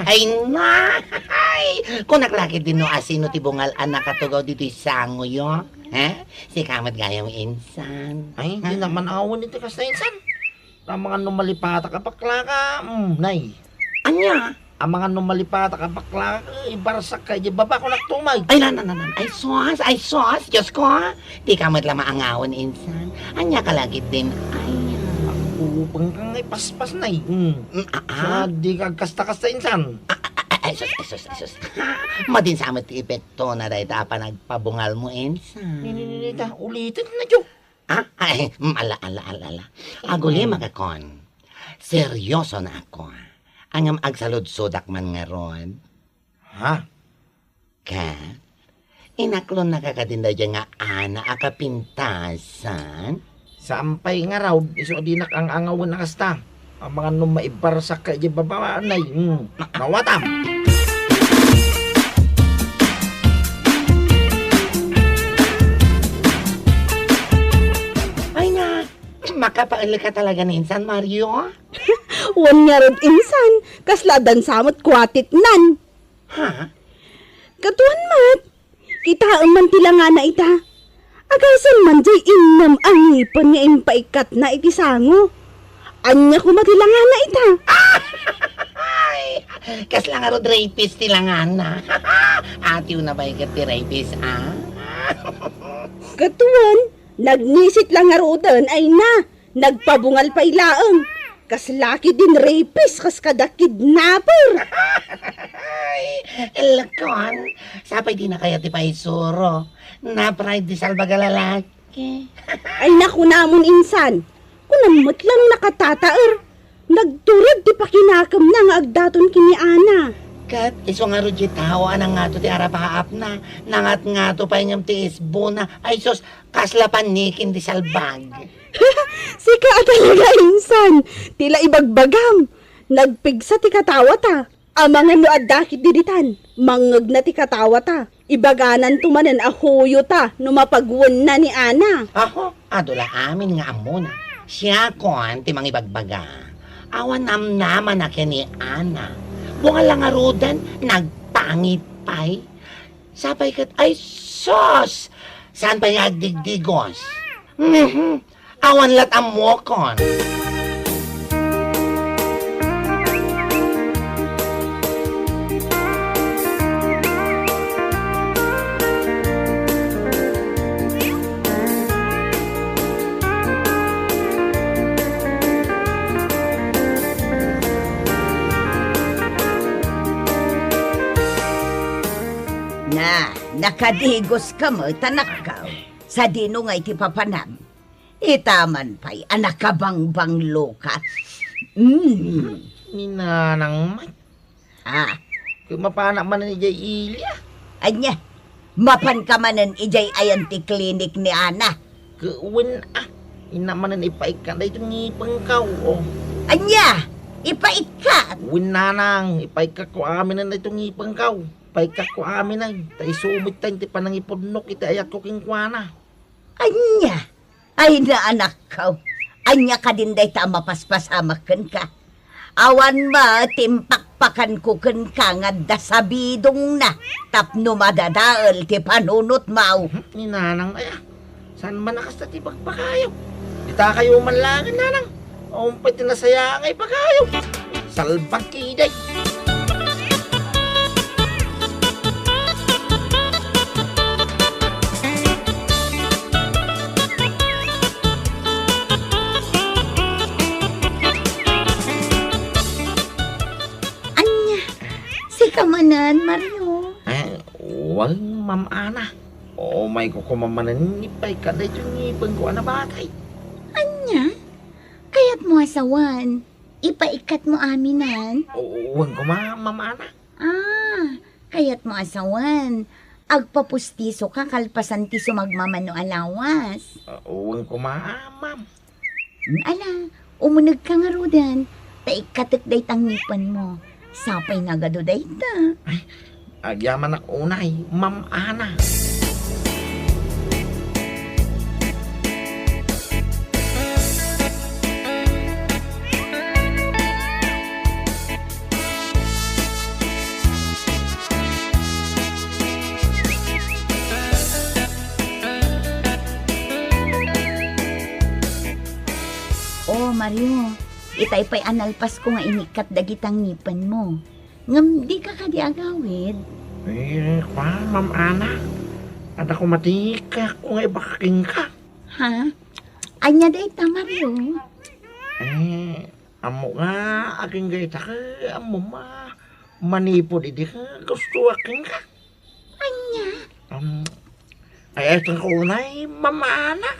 Ay na! Ay! Kung naklaki din no asino ti bungal anak katugaw dito sango yo. Ha? Si kamat gayang insan. Ay, hindi naman awan iti kasta insan. Ang mga numalipata ka bakla ka, nay. Anya? Ang mga numalipata ka bakla ka, ibarsak ka, di baba ko nagtumay. Ay, nan. Ay, sos. Diyos ko, ha? Di kamat lang maangawan, insan. Anya kalagit din. Ay, Upang kang ipaspas, nay. Sa di ka kasta-kasta insan. ay, sos. Madin sa amat epekto na dahil pa nagpabungal mo, insan. Ninita, ulitin na jo. Ay, ala. Aguli magakon. Seryoso na ako. Ang agsalud-sudak man nga ron. Ha? Kat, inaklon na kakatinda dyan nga ana akapintasan. Sampay nga raw, iso dinak ang angawan na kasta. Ang mga numaibarsak ka, di baba, nay. Nawatam. Ay na, makapaali ka talaga ni Insan Mario. Wan nga rin insan, kasladan samot kwatit nan. Ha? Katuan mat, kitaan man tila nga na ita. Agasan man jay innam ang ipon nga impaikat na iti sango. Anya ko matila nga na ita. Ay, kasla nga ro rapist tila nga na. Atiw na ba ikat ti rapist, ah? Katuan, nagnisit lang nga rodan ay na. Nagpabungal pa ilaang. Kas laki din rapist, kas kada kidnapper. Ay, lakon. Sapay di na kaya ti paisuro. Na-pride di salbaga lalaki. Ay naku namon insan. Kunamot lang nakatataer. Nagturad di pa kinakam na nga agdaton kini Ana. Kat, iso nga ro di tawa na nga to ti arapaap na. Nangat nga to pa inyam ti isbo na. Ay sos, kasla panikin di salbag. Sika talaga insan. Tila ibagbagam. Nagpigsa ti katawa ta. Amangan no adakit diritan. Mangag na ti katawa ta. Ibaganan tumanan ahoyo ta. No mapagwon na ni Ana. Ako, adula amin nga amuna. Siya kon ti mang ibagbaga. Awan naman na ni Ana. Bunga lang nga rodan, nagpangit pa'y. Sapay kat, ay sos! Saan pa yung agdigdigos? Awan lat amokon. Na, nakadigos ka mo, tanakaw. Sa dino nga iti papanam. Itaman pa'y anak ka bang loka. Ninanang may. Ah, Kumapana man ni Jay Ilya. anya, mapan ka manan ijay ayan ti klinik ni Ana. Kuwin Inamanan ipaikan na itong ngipang kaw. Oh. Anya, ipaikat. Win nanang, ipaikat ko amin na itong ngipang kaw. Ipaikat ko amin na. Tay sumit tayo, ti panang ipodnok, iti ayat ko kingkwana. Anya, ay na anak ka. Anya ka din day ta mapaspasamakan ka. Awan ma, timpakpakan ko kan ka nga dasabidong na. Tapno madadaal ti panunot mau. Ni nanang saan man nakas na ti pagpakayo? Dita kayo manlangan nanang. Umpay tinasaya ngay pakayo. Salbag kiday. Kamanan, Mario. Wal, Ma'am Ana. Oh, may kukumamanan nipay ka na itong ngipang ko na batay. Anya? Kaya't mo asawan. Ipaikat mo aminan. Uwan ko Ma'am Ana. Kaya't mo asawan. Agpapustiso ka kalpasan ti sumagmamano alawas. Uwan ko Ma'am. Ala, umunag ka nga rodan. Taikatek day tangipan mo. Sapay nga gado day ta. Agyaman ak unay, Ma'am Ana. Mario. Itay pa'y analpas ko nga inikat dagitang ngipan mo. Ngam di ka kadi agawid. Eh, pa, Ma'am Ana. At ako matika kung ibakaking ka. Ha? Anya day ta, Mario. Amo nga, aking gaita ka, amo manipod idi ka, gusto aking ka. Anya? Ay, itong kaunay, Ma'am Ana.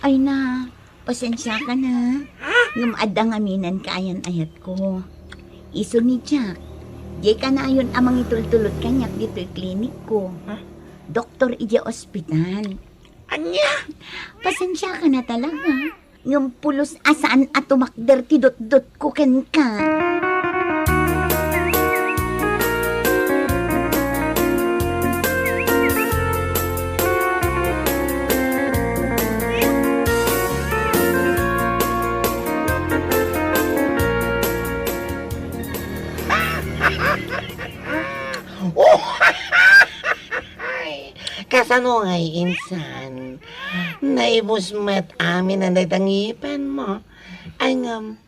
Ay na, pasensya ka na. Ngam adang aminan ka ayan ayat ko. Iso ni Jack. Di ka na ayon amang itultulot kanyak dito klinik ko. Doktor ija ospital. Anya? Pasensya ka na talaga. Ngam pulos asaan at tumakder ti dot-dot ko ken ka. Oh! Kasano ngay insan? Naibos met amin ang datangipan mo. Ay ngam,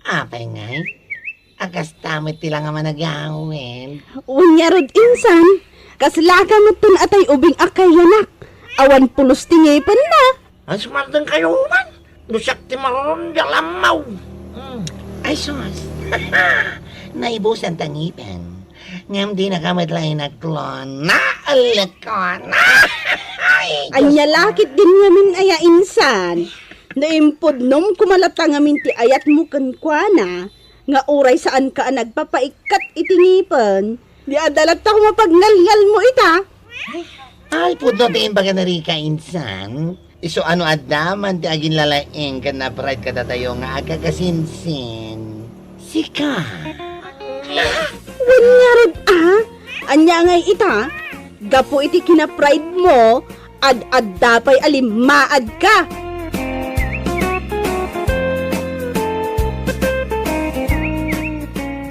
apay ngay? Akas tamit tila nga managawin. Unya rod insan, kaslaka mo tun atay ubing akayanak. Awan pulos tingipan na. Ang sumartang kayo man. Lusak ti maron dalamaw. Ay sus. Naibos ang tangipan. Ngam di na kamit lang nagklon. Naalakon. Anya lakit din ngamin aya insan. Naimpod nom kumalatang ngamin ti ayat mo kankwana. Nga uray saan ka nagpapaikat itingipan. Di adalat ako mapagngalngal mo ita. Ay, pudno tiin baga na rin ka insan. Iso ano adaman ti agin lalaeng ka na pride ka tatayo nga aga kasinsin. Sika. Wanya rod anya ngay ita. Gapo iti kina-pride mo. Ad-ad dapay alimaad ka.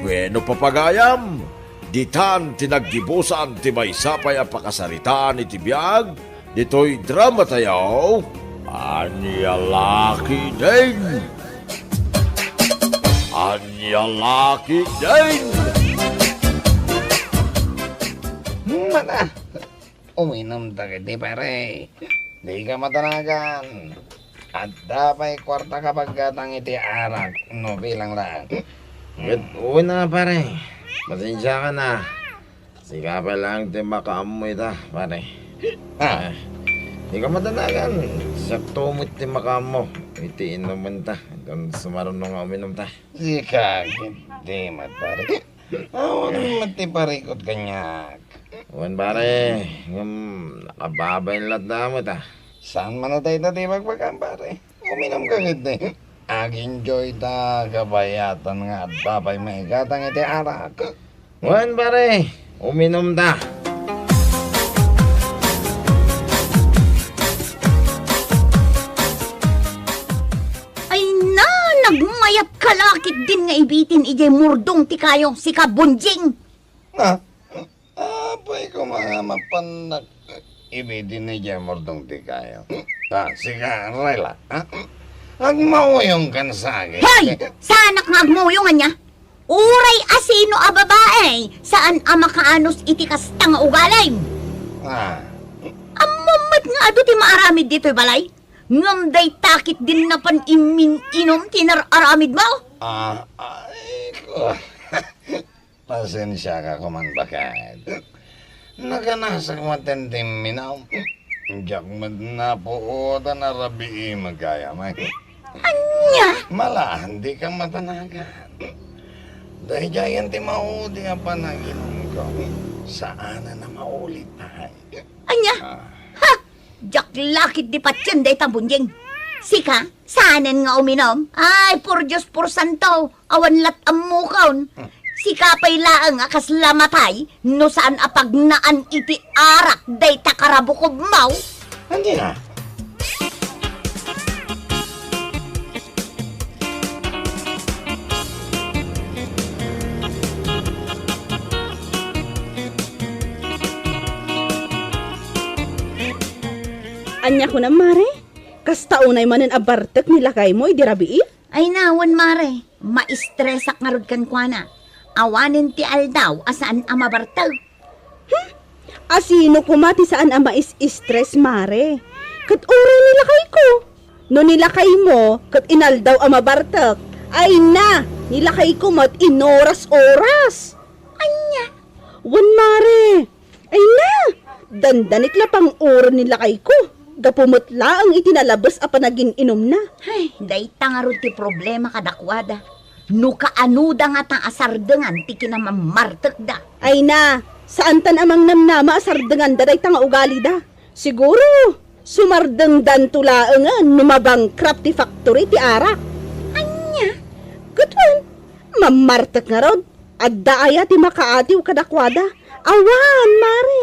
Bueno papagayam, ditan tinaggibusan ti may sapay ang pakasaritaan ni Tibiyag, dito'y drama tayaw, Anyalaki din! Anyalaki din! Mana? Uminom ta kiti pare. Di ka matanagan. At dapat kwarta kapag gatang iti arak. No, bilang lang. Uy na pare, pasensya ka na. Sikapay lang ti makaamoy ta pare. Di ka matanagan. Sakto mo ti makamo. Iti inuman ta. Doon sumarunong nga uminom ta. Sika, hindi mat pare. Awan mati parikot kanyak. Uwan pare, nakababay lahat na mo ta. Saan man na tayo na di magpagam pare? Uminom ka kiti. Ag-enjoy ta kabayatan nga at dapat may gatang iti arak. Uwan pare, uminom ta. Ay na, nagmayat kalakit din nga ibitin ijay murdong ti kayo si Kabunjing. Apay ko mga mapanak. Ibidin na dyan mordong ti kayo. Sika, Rayla. Agmauyong kan sa akin. Hoy! Saan nga agmuyungan niya? Uray asino a babae, saan a makaanos iti kastang ugalay? Amamat nga ado ti maaramid dito'y balay? Ngamday takit din na pan inom tinararamid mo? Ay ko. Pasensya ka kuman bakad. Naganasak matendim minaw. Diyak madnapuotan na rabi magkaya may. Anya? Mala, hindi ka matanagan. Dahil dyan ti maudi nga panaginom ko. Saan na maulit ay? Anya? Ha? Diyak lakit di patyan day Tabunjing. Sika, saanen nga uminom? Ay, por Diyos, por santo, awan lat amukaon. Sika pa'y laang akas lamatay, no saan apagnaan iti arak, day takarabukob mau. Hindi na. Anya ko na mare, Kasta unay manen abartek nilakay mo, idirabi Ay nawan mare, maistresak nga rod kan kwa na. Awanin ti aldaw asaan amabartag. Asino kumati saan ang mais-stress, mare? Kat oray nilakay ko. No nilakay mo, kat inaldaw ang mabartak. Ay na, nilakay ko mat inoras-oras. Anya, Wan, mare. Ay na, dandanik la pang oras nilakay ko. Gapumutla ang itinalabas a panagin inom na. ay, dayta nga rod ti problema kadakwada. No kaanuda nga ta asardengan ti kinamamartek da. Ay na, saan tan amang namnama asardengan da day tanga ugali da. Siguro, sumardengdan tulaengan numabangkrap ti factory ti arak. Anya, Gutwan, mamartek nga rod. Adda aya ti makaatiw kadakwada. Awan, mare.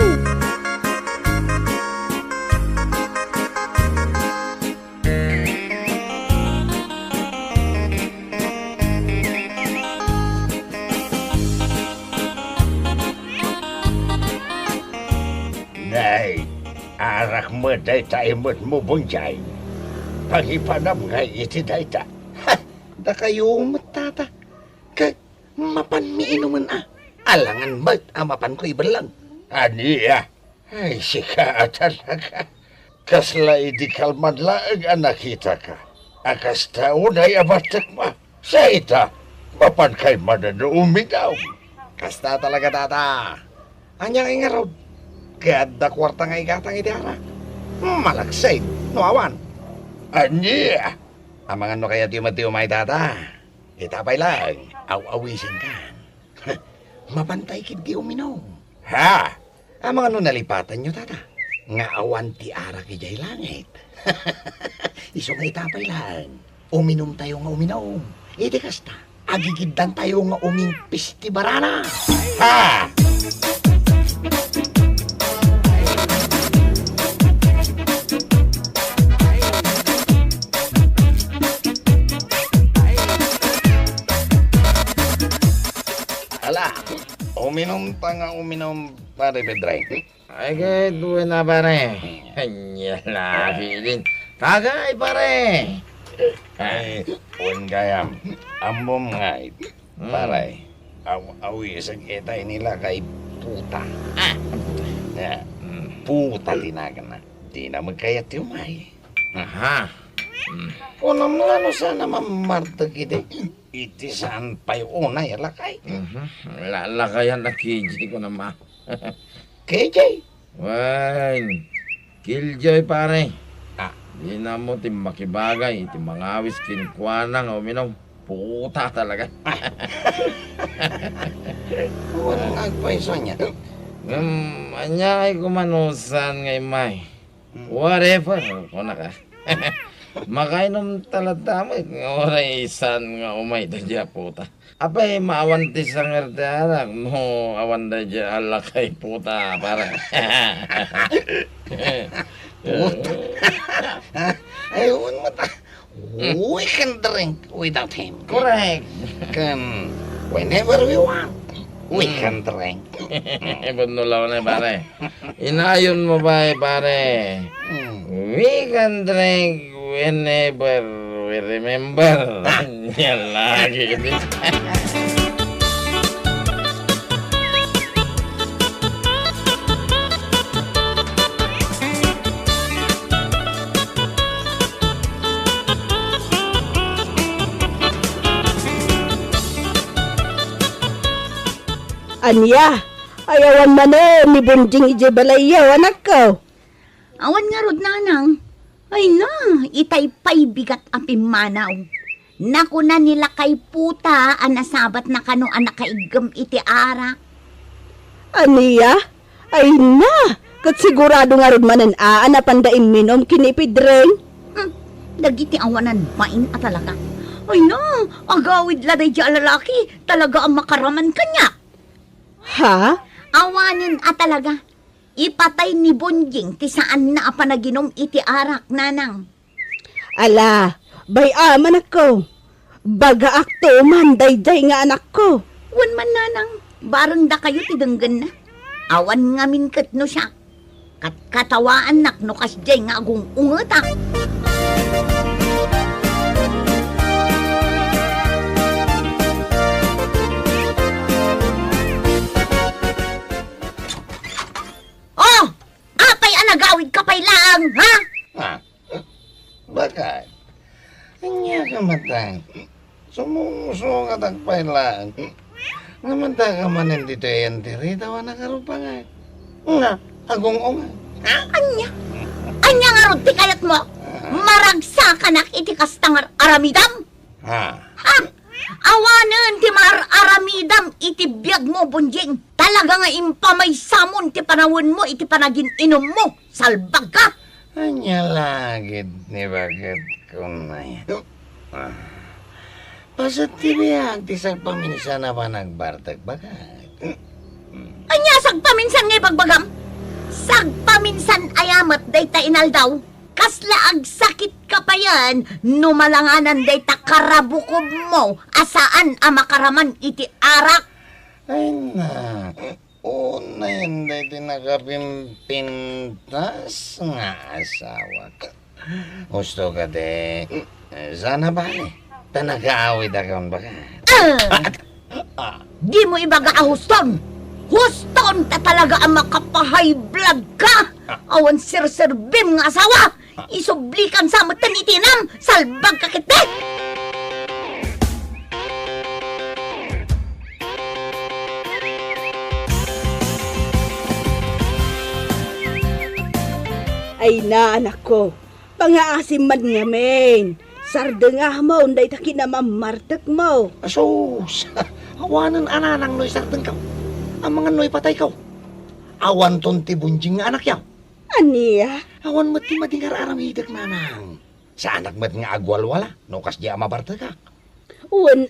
Nay, arak mo day tayo mo't mubunjay. Paghipanam nga iti day ta. Ha, da kayo matata. Kag mapan mi inuman Alangan ba't amapan ko ibalang. Aniya, ay sika talaga. Kasla di kalman laang nakita ka. Akas taunay abatak ma. Sa ita, mapan kay mananuming daw. Kasta talaga tata. Anyang ingarod. Kada kwarta nga igatang idara. Malaksay, no awan. Anya! Amangan no kaya tiyo may tata. Itapay lang, aw-awisin ka. Mapantay kid di uminom. Ha? Amangan no nalipatan nyo tata. Nga awan ti ara kijay langit. Iso nga itapay lang. Uminom tayo nga uminom. Iti kasta, agigiddan tayo nga uming pisti barana. Ha? Ala, uminom pa nga uminom pare Pedray. Ay, kahit duwe na pare. Kanya lagi din. Kagay pare. Ay, un gayam, ambom ngay, pare. Awi isang etay nila kay puta. Ya, puta tinagan na. Di na magkayat yung may. Aha. Unam nga no sana mamartag iti. Iti saan pa'y unay alakay. Lalakayan na KJ ko naman. KJ? Wan. Killjoy pare. Ah. Di na mo ti makibagay. Ti mangawis kinkwana nga uminom. Puta talaga. Walang agpaiso niya. Anya ay kumanusan ngay may. Whatever. Kuna ka. Makainom talatama oray isan nga umay dadya puta. Apay maawanti sa ngerdarak no awan dadya alakay puta para. Puta. Ayun mata. We can drink without him. Correct. Can whenever we want. We can drink. Bunulaw na pare. Inayon mo ba pare? We can drink whenever we remember. Yan lagi. Anya, ayawan man ni Bunjing ije balayaw, anak ko. awan nga rod nanang. Ay na, itay pa'y bigat ang pimanaw. Naku na nila kay puta, anasabat na kano anak kaigam iti ara. Aniya, ay na, kat sigurado nga rin manan anapandain minom kinipidreng. Dagiti awanan main at talaga. Ay na, agawid laday di lalaki, talaga ang makaraman kanya. Ha? Awanin at talaga. Ipatay ni Bunjing ti saan na apanaginom iti arak nanang. Ala, bay aman ako. Baga akto man dayday nga anak ko. Wan man nanang, barang da kayo ti denggan na. Awan ngamin kat no siya. Katkatawaan nak no kasjay nga agung ungetak. Kanya ka matang. Sumuso ka tagpailaan. Namanta ka man dito yan tiri, tawa na karupangan. Nga, agong-ong. Anya nga ron, ti kayat mo? Maragsa ka nak iti kastangar aramidam? Ha? Awanan ti aramidam iti biyag mo, Bunjing. Talaga nga impamay samon ti panawon mo, iti panagin inom mo. Salbag ka! Anya lagid ni bakit ko na yan. Pasat ti biyag, ti sagpaminsan na ba nagbartag bagat? Anya, sagpaminsan ngay bagbagam? Sagpaminsan ayamat dayta inaldaw. Kasla ag sakit ka pa yan, numalanganan dayta karabukob mo, asaan amakaraman iti arak. Ay na, una yan dahil nakapimpintas nga asawa ka. Gusto ka de, sana bali, tanag-aawid akong bagat. Di mo ibaga ahuston. Huston ta talaga ang makapahay vlog ka. Awan sir-serbim nga asawa. Isublikan sa matan itinam. Salbag ka kita. Ay na, anak ko. Pangaasim man nga, men. Sarda nga mo, unday taki na mamartak mo. Asus, awanan ananang noy sarteng ka. Ang mga noy patay ka. Awan ton ti bunjing nga anak yaw. Aniya? Awan mo ti madingar aramidak nanang. Sa anak mat nga agwalwala, no kas di amabarta ka. Uwan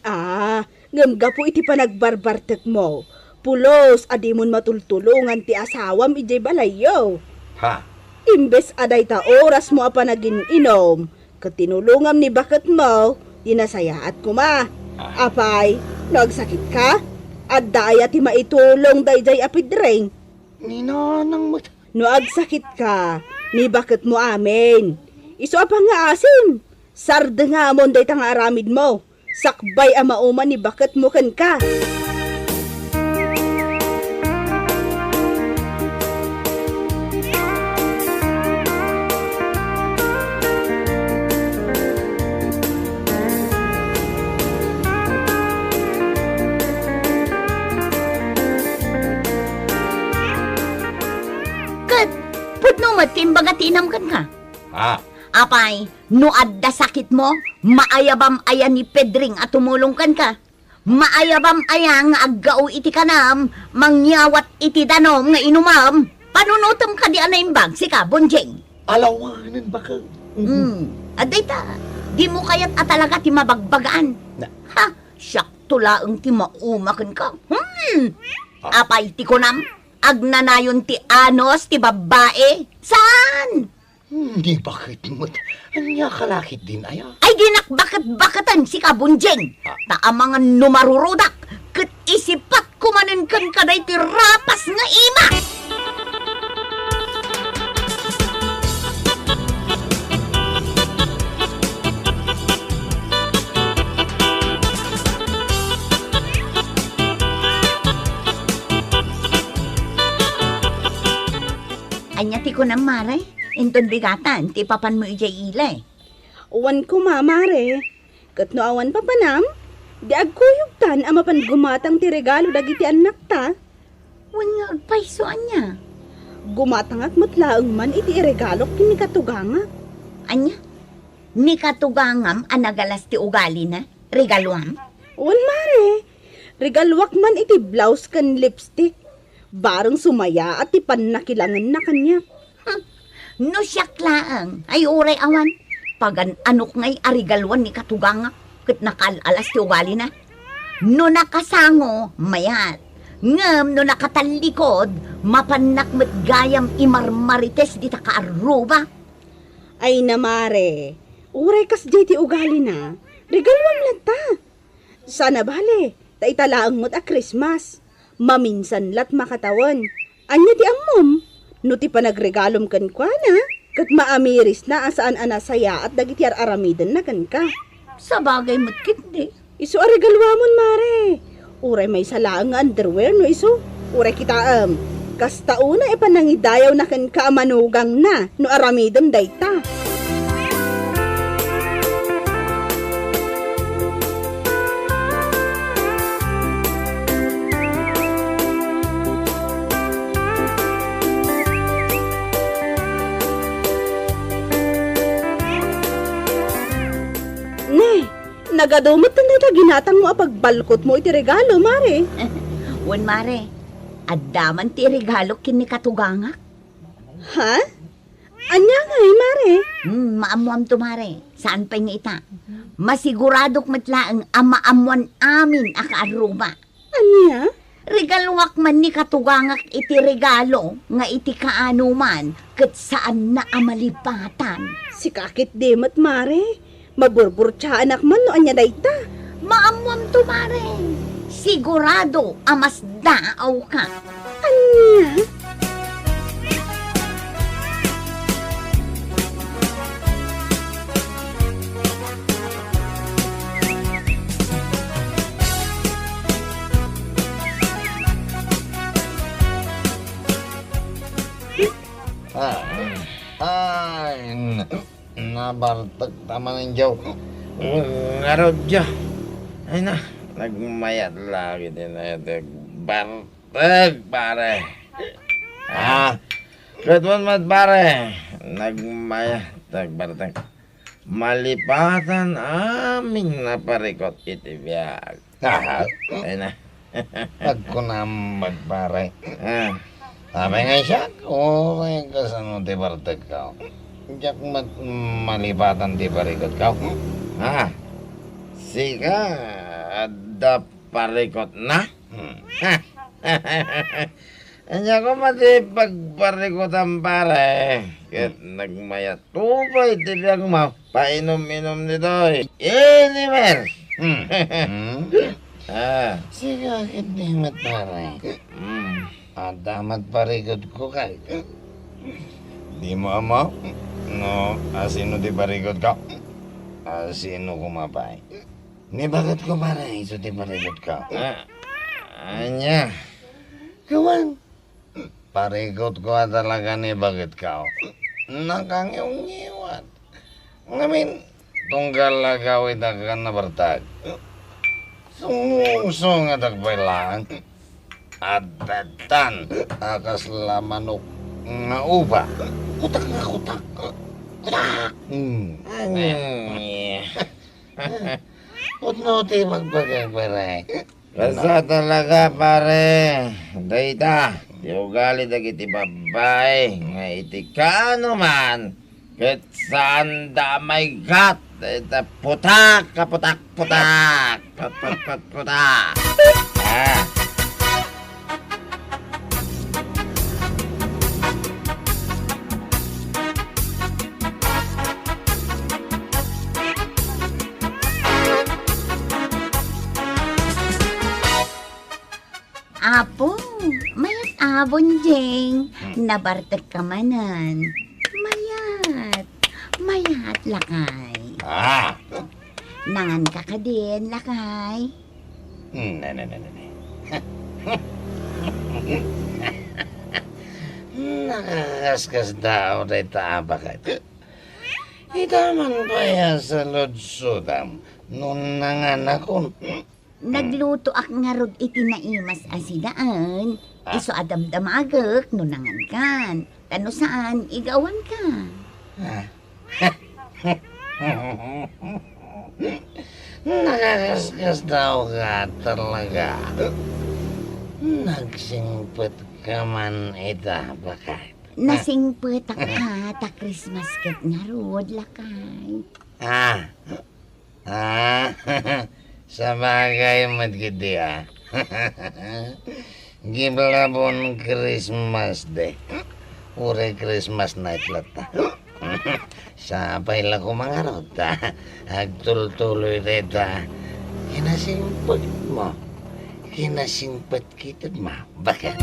ngamga po iti panagbarbartek mo. Pulos, adimon matultulungan ti asawam ijay balayo. Ha? Imbes aday ta oras mo apa naging inom, katinulungam ni bakit mo, dinasayaat ko ma. Apay, nagsakit ka? At daya ti maitulong dayjay apidreng. Ninanang mo. No agsakit ka, ni bakit mo amin. Iso apa nga asim. Sarda nga amon day tang aramid mo. Sakbay ama uma ni bakit mo kan ka. Timbaga tinam kan ka. Ha? Apay, no adda sakit mo, maayabam aya ni Pedring at tumulong kan ka. Maayabam aya nga aggao iti kanam, mangyawat iti danom nga inumam. Panunutom ka di anay bag, sika, Bunjing. Alawanan ba ka? Aday ta, di mo kayat atalaga ti mabagbagaan. Ha, siyak tulaang ti maumakan ka. Apay, ti kunam. Agnanayon ti anos, ti babae. Saan? Hindi bakit mo. Anya kalakit din aya. Ay dinakbakat-bakatan si Kabunjing. Ta ang mga numarurudak. Kat isipat kumanin kan kaday ti rapas nga ima. Anya ti ko na maray, inton bigatan, ti papan mo ijay ilay. Uwan ko mamare, kat no awan pa panam, di agkuyog tan ama pan gumatang ti regalo dagiti anak ta. Uwan nga agpaiso anya. Gumatang at matlaang man iti iregalok kini katuganga. Anya, ni katugangam anagalas ti ugali na, regaluam. Uwan mare, regalwak man iti blouse kan lipstick. Barang sumaya at ipan nakilangan na kanya. No siyak laang, ay uray awan. Pagan anok ngay arigalwan ni katuganga, kat nakalalas ti ugali na. No nakasango, mayat. Ngam no nakatalikod, mapanak met gayam imarmarites di takaaruba. Ay namare, uray kas jay ti ugali na, regalwam lang ta. Sana bale, ta italaang mo't a Christmas. Maminsan lat makatawan. Anya ti ammom, no ti panagregalom kan kwa na, kat maamiris na asaan anasaya at dagiti aramidan na kan ka. Sa bagay matkit di. Iso aregalwamon mare. Uray may salaang underwear no iso. Uray kita kas tauna ipanangidayaw na kan ka manugang na no aramidan dayta. Nagadumot na ginatang mo pagbalkot mo iti regalo, mare. Wan mare, addaman ti regalo kini katugangak. Ha? Anya nga mare. Maamuam to mare. Saan pa nga ita? Masiguradok matlaang amaamuan amin akaaruba. Anya? Regaluak man ni katugangak iti regalo nga iti kaanuman ket saan na amalipatan. Si kakit demat, mare. Maburbur tsa anak man no anya dayta. Maamuam to mare. Sigurado amas daaw ka. Anya? Ay, nabartag tama ng jaw. Ngarod jaw. Ay na, nagmayat lagi din na ito. Bartag, pare. Kedwan mat pare. Nagmayat, bartag. Malipatan aming naparikot iti biyag. Ay na. Pagkunamad, pare. Sabi nga siya, may kasano ti bartag ka. Diyak malipatan ti parikot ka. Sika, ada parikot na? Anya ko mati pagparikotan pare. Ket nagmayat tubay ti biyag mo. Painom-inom nito eh. Inimer! Sika, hindi mat pare. Damat parikot ko kay. Di mo amo? No, asino di parikot ka? Asino kumapay? Ni bakit ko pare, iso ti parikot ka? Anya? Kawan, parikot ko talaga ni bakit ka? Nakangiw-ngiwat. Ngamin, tunggal lagawid akan na bartag. Sungsong at agbaylaan. Adatan akas lamanok nga uba. Kutak nga kutak. Kutak. Utno ti magbagay pare. Basta talaga pare. Dayta, di ugali dagiti babay. Nga iti kano man. Ket saan damay gat. Dayta putak, kaputak, putak. Putak. Apo, mayat abon jeng. Nabartag ka manan. Mayat lakay. Nangan ka ka din lakay. Nakakaskas daw day tabakat. Itaman pa yan sa lodsudam. Nung nanganak ko. Nagluto ak nga rod iti naimas asidaan. Iso adam damagak no nangan kan. Tano saan igawan ka? Nakakaskas daw ka talaga. Nagsingpet ka man ita bakit. Nasingpet ak ka ta Christmas ket nga rod lakay. Sa bagay matgidi Giblabon Christmas Day. Ure Christmas night lata. Sabay lang ko mga rota. Agtul-tuloy reta. Kinasimpot mo. Kinasimpot kita mo. Bakit?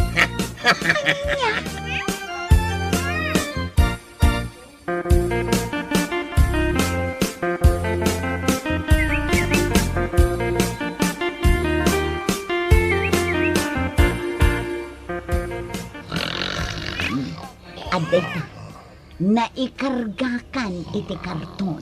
Aday ka, naikargakan iti karton.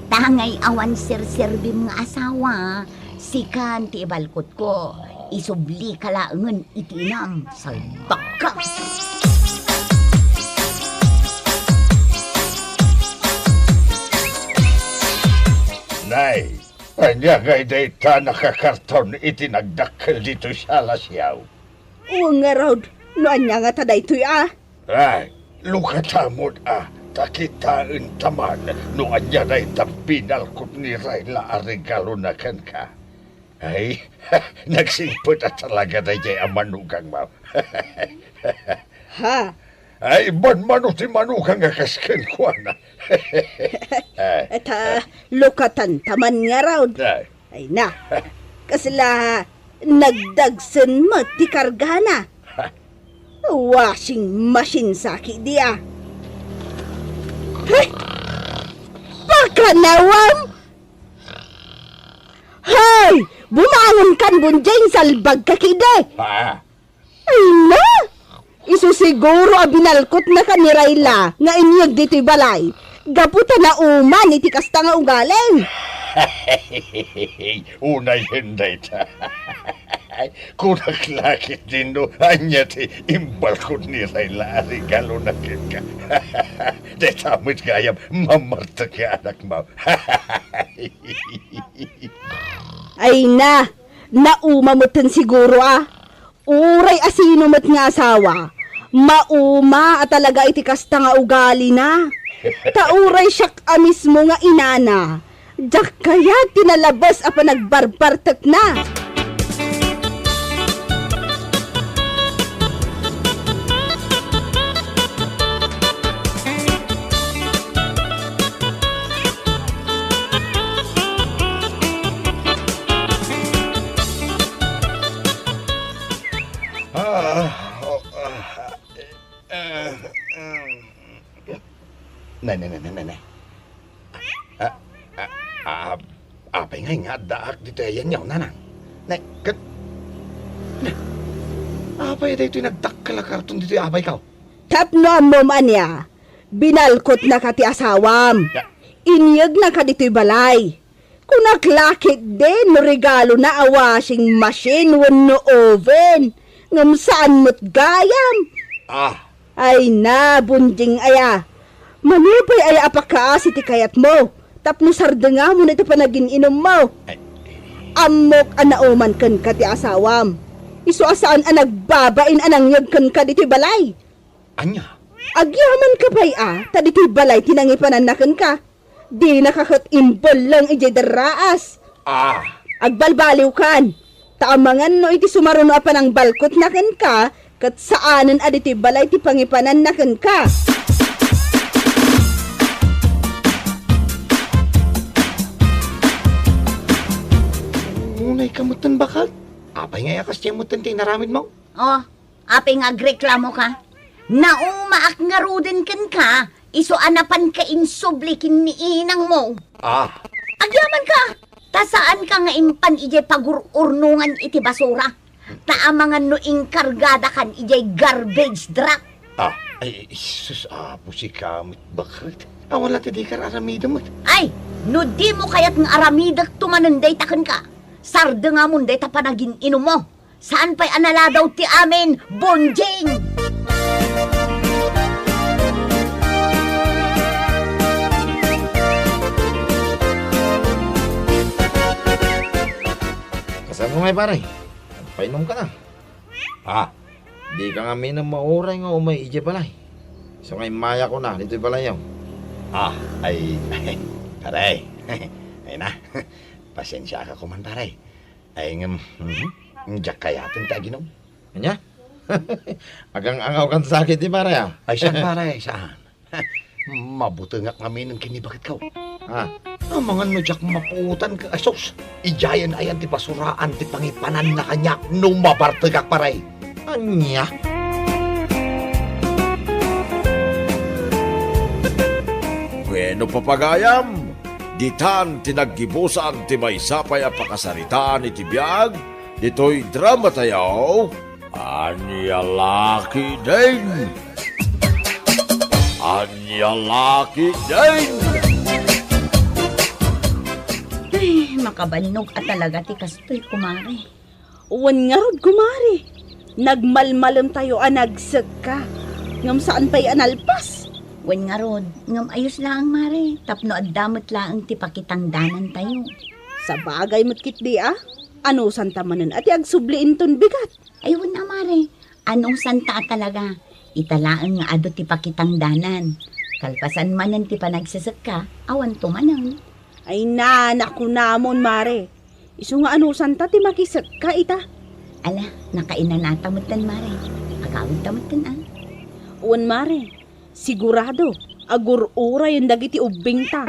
Tangay awan sir-serbi mga asawa, sikan ti ibalkot ko, isubli kalaangan iti inam, salbak ka. Nay, Anya nga dayta nakakarton itinagdakkel dito sa lasyaw. Oo nga, Rod. No, anya nga taday ito'y Ay, lukatamod takitaan taman no anya dayta pinalkot ni Rayla arigalo na kan ka. Ay, nagsimpot at talaga dayjay ang manugang mo. Ha? Ay, man ti manugang nga kasken ko na. At lukatan taman nga, Rod. Ay, Ay na. Kasla, nagdagsen mo ti kargana. Washing machine saki dia. Hey! Pakanawam! Hay! Bumangon kan bunjeng salbag kakide! ha? Ay na! Isusiguro a binalkot na ka ni Rayla nga inyag dito'y balay. Gaputa na uman iti kasta nga ugaling. Unay henday ta. Kunaklakit din no, anya ti imbalkot ni Rayla arigalo na kin ka. Detamit gayam, mamarta ka anak mo. Ay na! Naumamutan siguro Uray asino mat nga asawa. Mauma at talaga iti kasta nga ugali na. Tauray siyak mismo nga inana. Diyak kaya tinalabas apa nagbarbartak na. Nay. Apay nga daak dito yan yaw nanang. Nay, kat... Apay dito nagdakkala karton dito apay ka. Tapno mo man ya. Binalkot na ka ti asawam. Ya. Inyag na ka dito'y balay. Kung naklakit din, no regalo na a washing machine wano oven. Ngam saan mo't gayam. Ay na, bunjing aya. Manipay ay apakaas iti kayat mo. Tapno sarda nga mo na ito panagin inom mo. Amok anauman kan ka ti asawam. Iso asaan ang nagbabain anang yag kan ka dito'y balay. Anya? Agyaman ka pa'y ta dito'y balay tinangipanan na kan ka. Di nakakatimbol lang ijay daraas. Agbalbaliw kan. Taamangan no iti sumaruno pa ng balkot na kan ka. Kat saanan aditi balay ti pangipanan na kan ka. Unay kamutan bakal? Apay nga yakas tiyan mo tanti naramid mo? Oh, apay nga agreklamo ka. Naumaak nga ruden ken ka, iso anapan ka insubli kin ni inang mo. Agyaman ka, tasaan ka nga impan ijay pagururnungan iti basura. Taamangan no inkargada kan ijay garbage truck. Ay, sus, pusi kamit bakit? Wala ti di ka aramida mo. Ay, no di mo kayat ng aramidak tumananday takan ka. Sarda nga munday tapanagin inom mo. Saan pa'y anala daw ti amin, bonjing? Kasan mo may pare? Painom ka na. Di ka nga minang mauray nga umay ije balay. So ngay maya ko na, dito'y balayaw. Ay, pare. Ay na. Pasensya ka kuman pare. Ay jak kaya taginom. Anya? Agang angaw kan sakit di pare Ay saan pare, saan? Mabuti nga kami ng kinibakit ka. Ang mga no jak mapuutan ka asos. Ijayan ayan ti basuraan ti pangipanan na kanyak nung mabartagak pare. Anya? Bueno papagayam, ditan tinaggibusan ti may sapay a pakasaritaan iti biyag, dito'y drama tayaw, Anya Laki din! Anya Laki din! Ay, makabanog at talaga ti kastoy kumari. Uwan nga rod kumari. Nagmalmalam tayo anagsag ka. Ngam saan pa'y analpas? Wen nga rod, ngam ayos lang mare, tapno at damot lang ti pakitangdanan tayo. Sa bagay matkit di Ano santa manan ati agsubliin ton bigat. Ay, wala mare. Anong santa talaga? Italaan nga ado ti pakitang danan. Kalpasan manan ti panagsasak ka, awan tumanang. Ay naku namon mare. Isu nga ano santa ti makisak ka ita. Ala, nakainanatamutan mare. Agawid tamutan Uwan mare, sigurado, agur-ura yung dagiti ubing ta.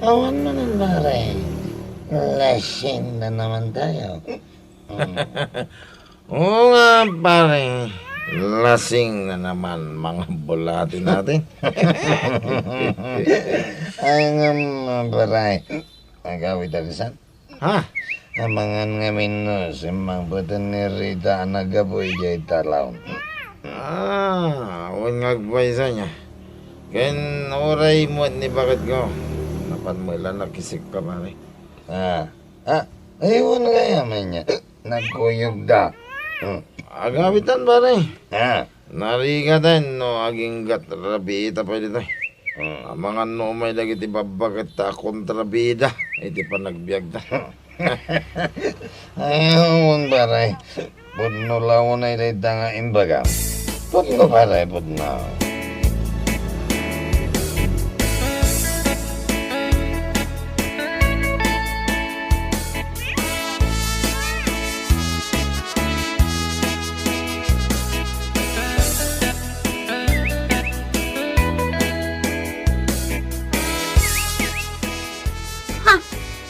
Awan mo na pare. Lasing na naman tayo. Oo nga, pare. Lasing na naman mga bulati natin. Ay nga pare. Agawid alisan. Ha? Amangan nga minus. Imang butan ni Rita nagaboy jay talaw. Huwag ngagpaysa niya. Ken oray mo ni bakit ko. Napan mo ilan nakisik ka, pare. Ayun kaya man niya. Nagkuyog da. Agawitan, pare. Ha? Narigatan, no, aging gatrabita pa dito. Mga no may lagi ti babakit ta kontrabida. Iti pa nagbiag ta. Ayun pare. Pudno lawan na ilita nga imbaga. Pudno pare, pudno.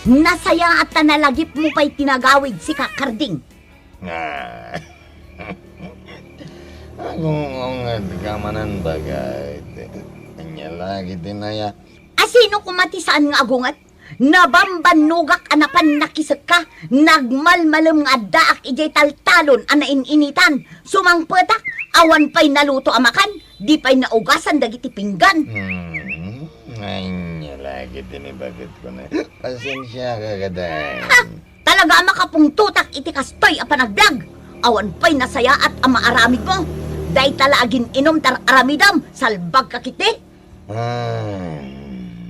Nasaya at tanalagip mo pa'y tinagawid si Kakarding. Kung nga di ka manan bagay. Kanya lagi tinaya. Asino kumatisaan nga agungat? Nabambanugak anapan nakisak ka, nagmalmalam nga daak ijay taltalon anain-initan, sumangpetak, awan pa'y naluto amakan, di pa'y naugasan dagiti pinggan. Kanya lagi tinibagit ko na. Pasensya ka kaday. Ha! Talaga makapungtutak iti kastoy a panagbiag. Awan pa'y nasaya at amaaramid mo. Day talagin inom tar aramidam, salbag kakiti.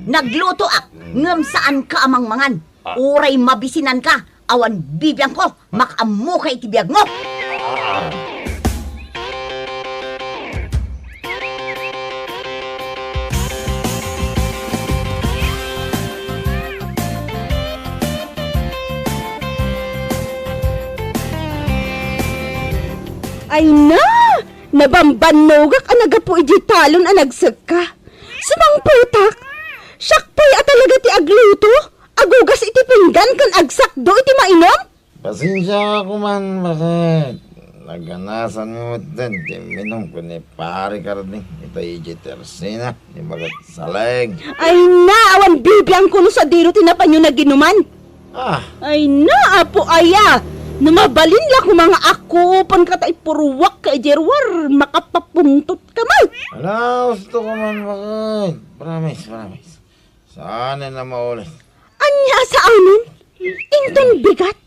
Nagluto ngam saan ka amang mangan. Uray mabisinan ka, awan bibiyang ko, makamu ka iti biag mo. Ay na! Nabambanogak ang nagapu iji talon ang nagsag ka. Sumang putak! Syakpay at talaga ti agluto? Agugas iti pinggan kan agsakdo iti mainom? Pasensya ka man, bakit? Naganasan mo din, timinong ko ni pare Karding. Ito iji tersina, ni bagat saleg. Ay na! Awan bibiyang kuno sa diro tinapan yung naginuman. Ay na! Apo aya! Namabalin la kung mga ako pan ka tayo puruwak ka Jerwar, makapapuntot ka man. Ala, gusto ko man, bakit? Promise. Sana na maulit. Anya sa amin? Ington bigat?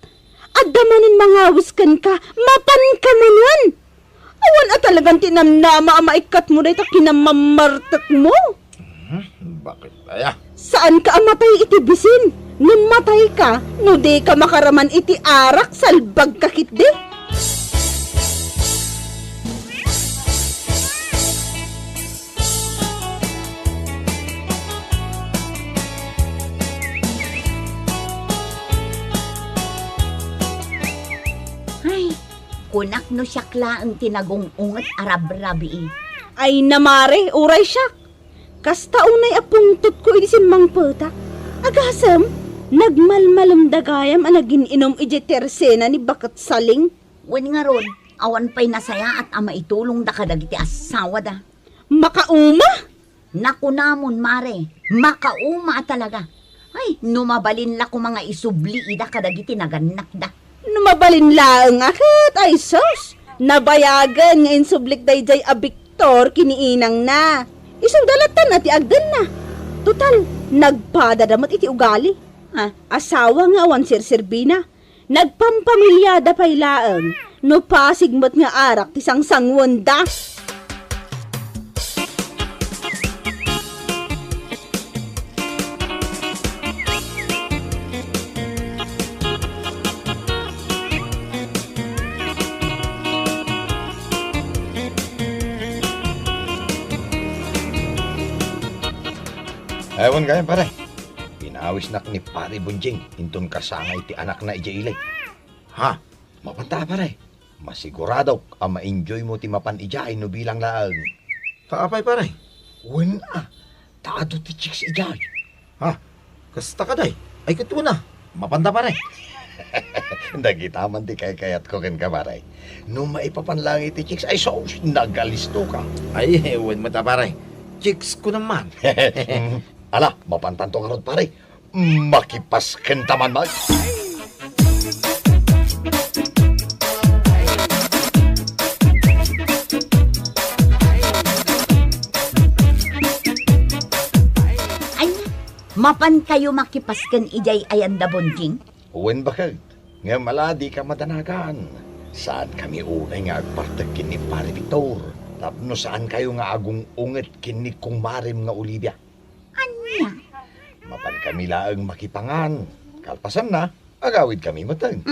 Adamanin mga wiskan ka, mapan ka manan. Awan at talagang tinamnama maikat mo na ito kinamamartak mo. Bakit kaya? Saan ka amatay iti bisin? Namatay ka, no di ka makaraman iti arak, salbag kakit di. Ay, kunak no siyakla ang tinagong-ungat arab-rabi. Ay namare, uray siyak. Kasta unay apungtot ko iti simang petak. Agasam, nagmalmalam dagayam ang nagininom iti tersena ni bakat saling. Wen nga ron, awan pa'y nasaya at ama itulong da kadagiti asawa da. Makauma? Naku namon, mare, makauma talaga. Ay, numabalin la ko mga isubli ida kadagiti naganak da. Numabalin lang akit, ay sos. Nabayagan nga insublik dayjay a Victor kiniinang na. Isudalatan na ti agdan na. Total, nagpadadamot iti ugali. Asawa nga awan sirsirbina. Nagpampamilyada pa'y laeng. No pasigmat nga arak ti sangsangwanda. Ewan gaya pare. Pinawis nak ni pare Bunjing. Intun kasangay ti anak na ijailay. Ha? Mapanta pare. Masigurado ang ma-enjoy mo ti mapan ijay no bilang laang. Kaapay pare. Wen taado ti chicks ijay. Ha? Kasta ka day. Ay kuto na. Mapanda pare. Nagita man ti kayat ko ken ka pare. No maipapanlangi ti chicks ay so nagalisto ka. Ay, ewan mata pare. Chicks ko naman. Ala, mapantanto ka ron pare. Makipas kentaman man. Ay, mapan kayo makipaskan ijay ayanda bonjing? Uwen bakit? Nga maladi ka madanagan. Saan kami unay nga agpartag kini pare Victor? Tapno saan kayo nga agong unget kini kung marim nga Olivia? Anya? Mapan kami laang makipangan. Kalpasan na, agawid kami matang.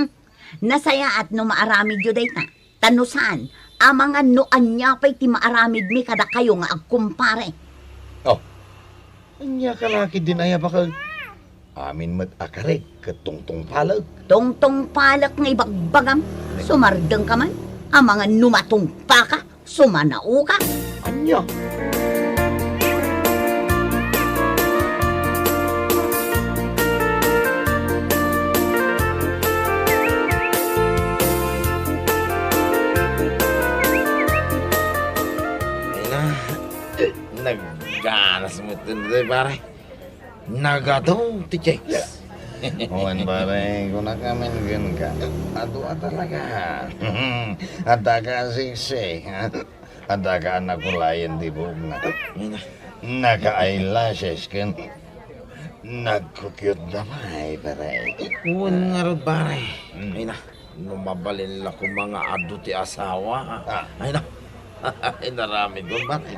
Nasaya at no maaramid yu day ta. Tanusan, amangan no anya pa'y ti maaramid mi kada kayo nga agkumpare. Oh, anya kalaki din aya bakal. Amin mat akarek katungtong palag. Tungtong palak nga ibagbagam. Sumardeng ka man. Amangan numatungpa ka. Sumanao ka. Anya? Nagganas mo ito pare. Nagadaw ti chicks. Uwan pare, kung nakamingan ka, adwa talaga. Ada ka siksi, ada ka anak kulayan di bunga. Naka-eyelashes kan. Nagkukyut na may pare. Uwan nga rin pare. Ay na, lumabalin lang ko mga ado ti asawa. Ay na, ay narami ko pare.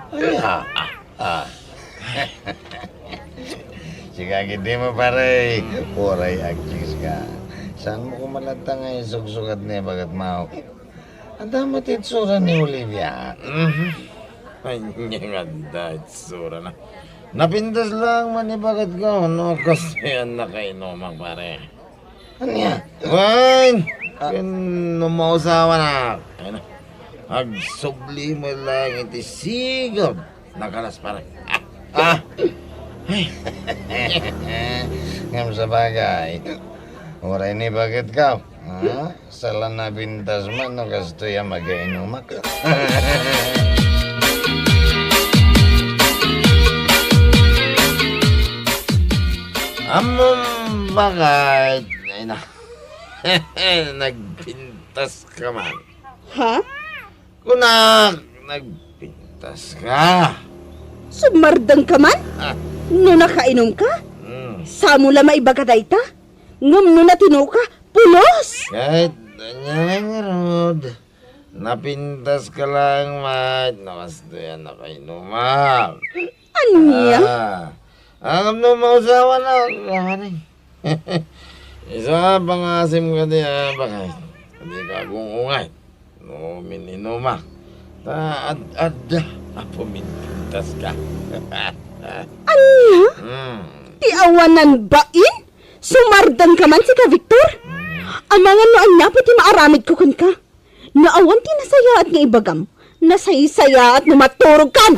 Sige, hindi mo pare. Puray agchis ka. Saan mo kumalata nga yung sugsugat niya bagat mau? Ang dama titsura ni Olivia. Ay, nga ganda, itsura na. Napindas lang man bagat ko. No, kasi yan nakainomang pare. Ano yan? Wine! Numausawa na. Ay na. Agsubli mo lang iti sigod. Nakalas pare. Ngam sa bagay. Oray ni bakit ka? Sala na bintas man no kasto ya mag-ainumak. Among bakit? Ay na. Nagpintas ka man. Ha? Kunak! Nagpintas ka. Sumardang ka man? No nakainom ka? Samula maibagaday ta? Ngam no natino ka? Pulos! Kahit anyang rod. Napintas ka lang, mat. Nakasto yan nakainumak. Anya? Ang numausawa na. Isa pangasim ka di bakit? Hindi ka gungungay. No mininumak. Ad-ad. Pumintas ka. Anya? Ti awanan bain? Sumardan ka man si ka, Victor? Amangan no anya pati maaramid ko kan ka. Naawan ti nasaya at nga ibagam. Nasaysaya at numaturog kan.